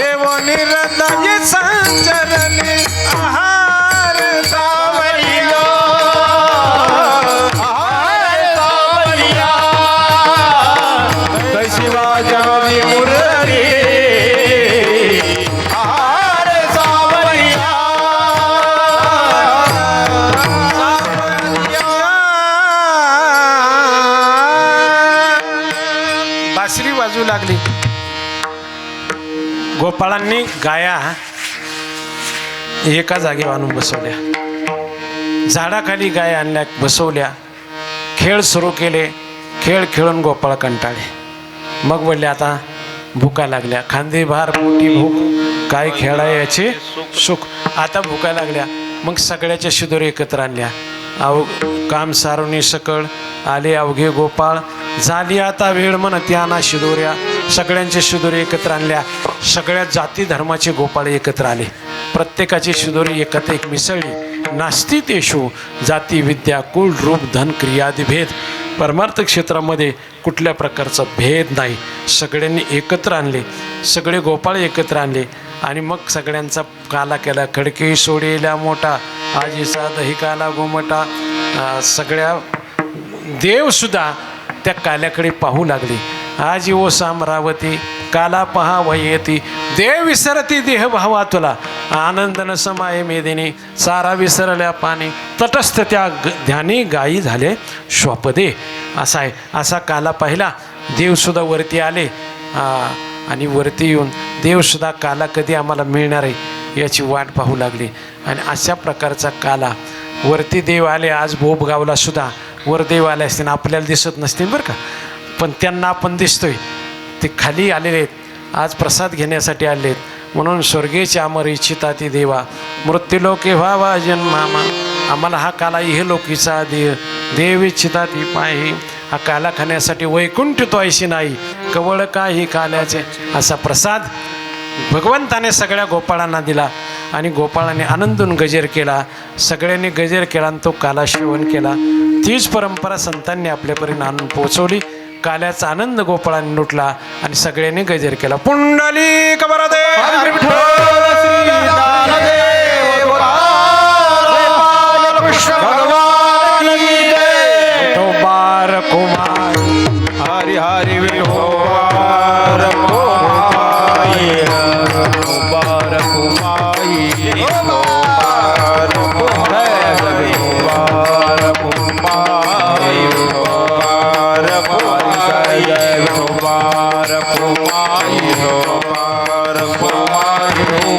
एवो निर्दय संचरणे आहार सावरिया आहार सावरिया कैसी वाजवली मुरली आहार सावरिया बासरी वाजू लागली. गोपाळांनी गाया एका जागी आणून बसवल्या, झाडाखाली गाय आणल्या बसवल्या, खेळ सुरू केले. खेळ खेळून गोपाळ कंटाळे. मग बोलले आता भुका लागल्या, खांदी भार पोटी भूक काय खेळायचे सुख. आता भुका लागल्या. मग सगळ्याच्या शिदोरी एकत्र आणल्या. काम सारुणी सकळ आले अवघे गोपाळ झाली आता वेळ म्हणती आणा शिदोऱ्या. सगळ्यांचे शिदोरी एकत्र आणल्या. सगळ्या जाती धर्माचे गोपाळ एकत्र आले. प्रत्येकाची शिदोरी एकत्र एक मिसळली. नास्ती तेषु जाती विद्या कुल रूप धन क्रियादी भेद. परमार्थ क्षेत्रामध्ये कुठल्या प्रकारचा भेद नाही. सगळ्यांनी एकत्र आणले, सगळे गोपाळ एकत्र आणले आणि मग सगळ्यांचा काला केला. खडके सोडेल्या मोठा आजीचा दही काला गोमटा. सगळ्या देवसुद्धा त्या काल्याकडे पाहू लागले. आजी ओ सामरावती काला पहा वयेती देव विसरती देह भावा तुला आनंद न समाये मेदिनी सारा विसरल्या पाणी तटस्थ त्या ध्यानी गायी झाले श्वापदे. असा आहे. असा काला पाहिला. देवसुद्धा वरती आले आणि वरती येऊन देवसुद्धा काला कधी आम्हाला मिळणार आहे याची वाट पाहू लागली. आणि अशा प्रकारचा काला वरती देव आले. आज भोपगावला सुद्धा वर देव आले असतील, आपल्याला दिसत नसतील बरं का, पण त्यांना आपण दिसतोय. ते खाली आलेले आहेत, आज प्रसाद घेण्यासाठी आले आहेत. म्हणून स्वर्गीचे अमर इच्छिता ती देवा मृत्यूलोके व्हावा जन्मामा. आम्हाला हा काला इह लोकीचा देव इच्छिता ती पाही. हा काला खाण्यासाठी वैकुंठ तो ऐशी नाही कवळ काही काल्याचे. असा प्रसाद भगवंताने सगळ्या गोपाळांना दिला आणि गोपाळाने आनंदून गजेर केला. सगळ्यांनी गजेर केला आणि तो काला सेवन केला. तीच परंपरा संतांनी आपल्यापर्यंत आणून पोहोचवली. काल्याचा आनंद गोपाळांनी लुटला आणि सगळ्यांनी गजेर केला. पुंडलिक वरदे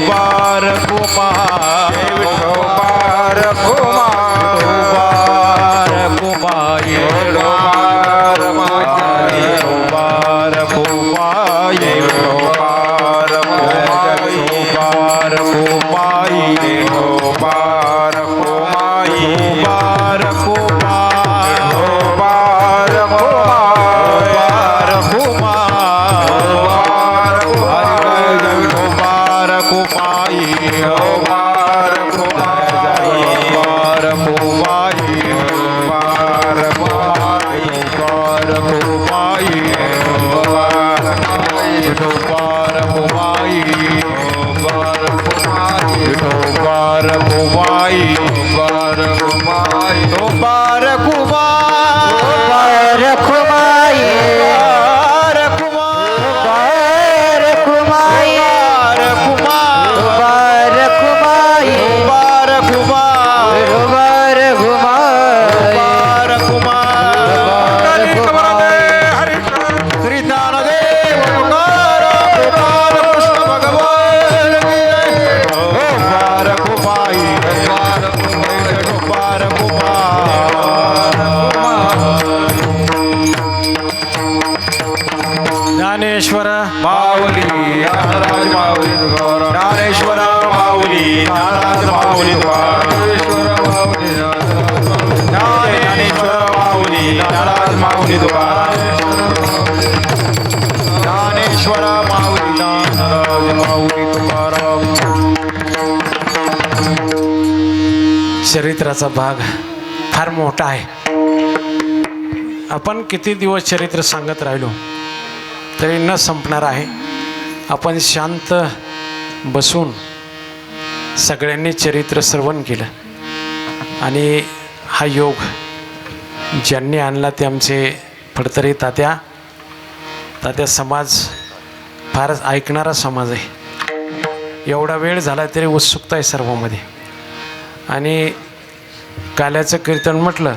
विठोबार कुमा विठोबार कुमा विठोबार कुमाई विठोबार कुमाई विठोबार कुमाई विठोबार कुमाई विठोबार कुमाई विठोबार ज्ञानेश्वर माऊली ज्ञानराज माऊली तुकाराम ज्ञानेश्वर माऊली ज्ञानराज माऊली तुकाराम ज्ञानेश्वर माऊली ज्ञानराज माऊली तुकाराम ज्ञानेश्वर माऊली ज्ञानराज माऊली तुकाराम. चरित्राचा भाग फार मोठा आहे. आपण किती दिवस चरित्र सांगत राहिलो तरी न संपणार आहे. आपण शांत बसून सगळ्यांनी चरित्र श्रवण केलं आणि हा योग ज्यांनी आणला ते आमचे फडतरे तात्या. तात्या समाज फारच ऐकणारा समाज आहे. एवढा वेळ झाला तरी उत्सुकता आहे सर्वांमध्ये. आणि काल्याचं कीर्तन म्हटलं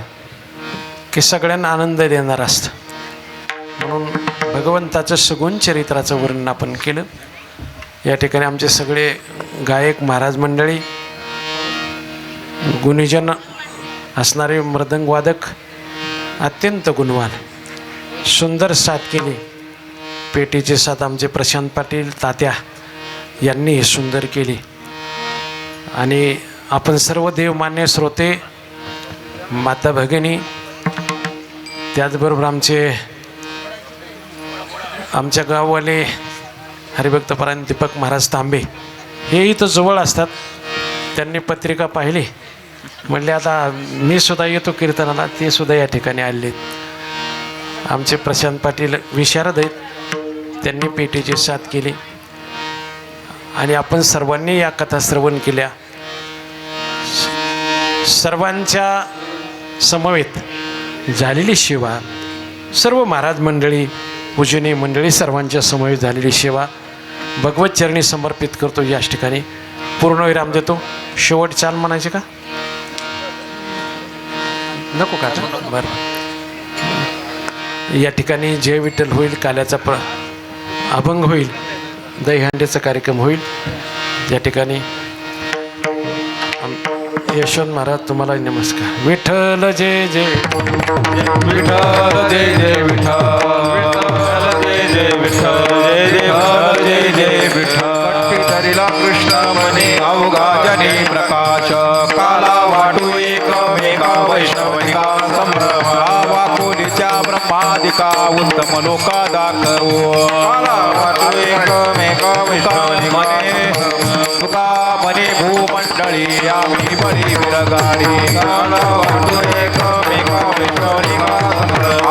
की सगळ्यांना आनंद देणार असतं. म्हणून भगवंताचं सगुण चरित्राचं वर्णन आपण केलं. या ठिकाणी आमचे सगळे गायक महाराज मंडळी, गुणीजन असणारे मृदंगवादक अत्यंत गुणवान, सुंदर साथ केली. पेटीचे साथ आमचे प्रशांत पाटील तात्या यांनी ही सुंदर केली. आणि आपण सर्व देवमान्य श्रोते, माता भगिनी, त्याचबरोबर आमच्या गाववाले हरिभक्तपरायण दीपक महाराज तांबे हे इथं जवळ असतात. त्यांनी पत्रिका पाहिली, म्हणले आता मी सुद्धा येतो कीर्तनाला. ते सुद्धा या ठिकाणी आले. आमचे प्रशांत पाटील विशारद आहेत, त्यांनी पेटीची साथ केली. आणि आपण सर्वांनी या कथा श्रवण केल्या. सर्वांच्या समवेत झालेली सेवा, सर्व महाराज मंडळी, पूजनीय मंडळी, सर्वांच्या समवेत झालेली सेवा भगवत चरणी समर्पित करतो. याच ठिकाणी पूर्णविराम देतो. शेवट चाल म्हणायचे का नको का? बरं, या ठिकाणी जय विठ्ठल होईल, काल्याचा अभंग होईल, दहीहंडीचा कार्यक्रम होईल. या ठिकाणी यशवंत महाराज तुम्हाला नमस्कार. विठ्ठल जय जय विठ्ठल जय जय विठ्ठल जय जय विठ्ठल जय जय विठ्ठल. धरिला कृष्ण मने अवघा जने प्रकाश, काला वाटू एकमेका वैष्णवनिका संभ्रम. वाकुलीच्या ब्रह्मादिका उत्तम लोका दाखवू, काला वाटू एकमेका वैष्णवनिका तुका मने भूमंडळी आम्ही बरी विरगाडी. काला वाटू एकमेका वैष्णवनिका संभ्रम.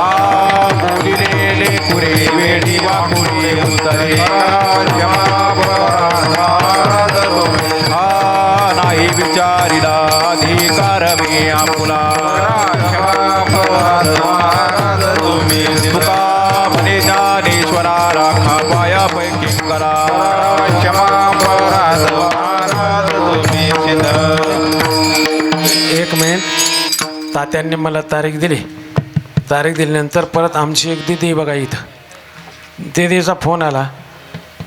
बोलिले पुरे वेडी वाकुली उतरे नाही विचारिला अधिकार मी आपुला. तुका म्हणे ज्ञानेश्वरा राखा पाया पैकी करा. एक मिनिट. तात्यांनी मला तारीख दिली. तारीख दिल्यानंतर परत आमची एक दिदी बघा इथं, दिदीचा फोन आला.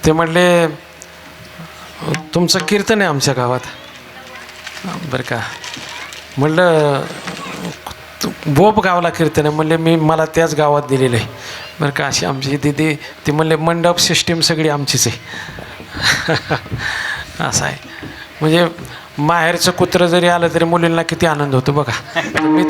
ते म्हटले तुमचं कीर्तन आहे आमच्या गावात. बरं का, म्हणलं बोप गावला कीर्तन आहे, म्हणले मला त्याच गावात दिलेलं आहे. बरं का, अशी आमची दिदी ती म्हणले मंडप सिस्टीम सगळी आमचीच आहे. असं आहे. म्हणजे माहेरचं कुत्रं जरी आलं तरी मुलींना किती आनंद होतो बघा. मी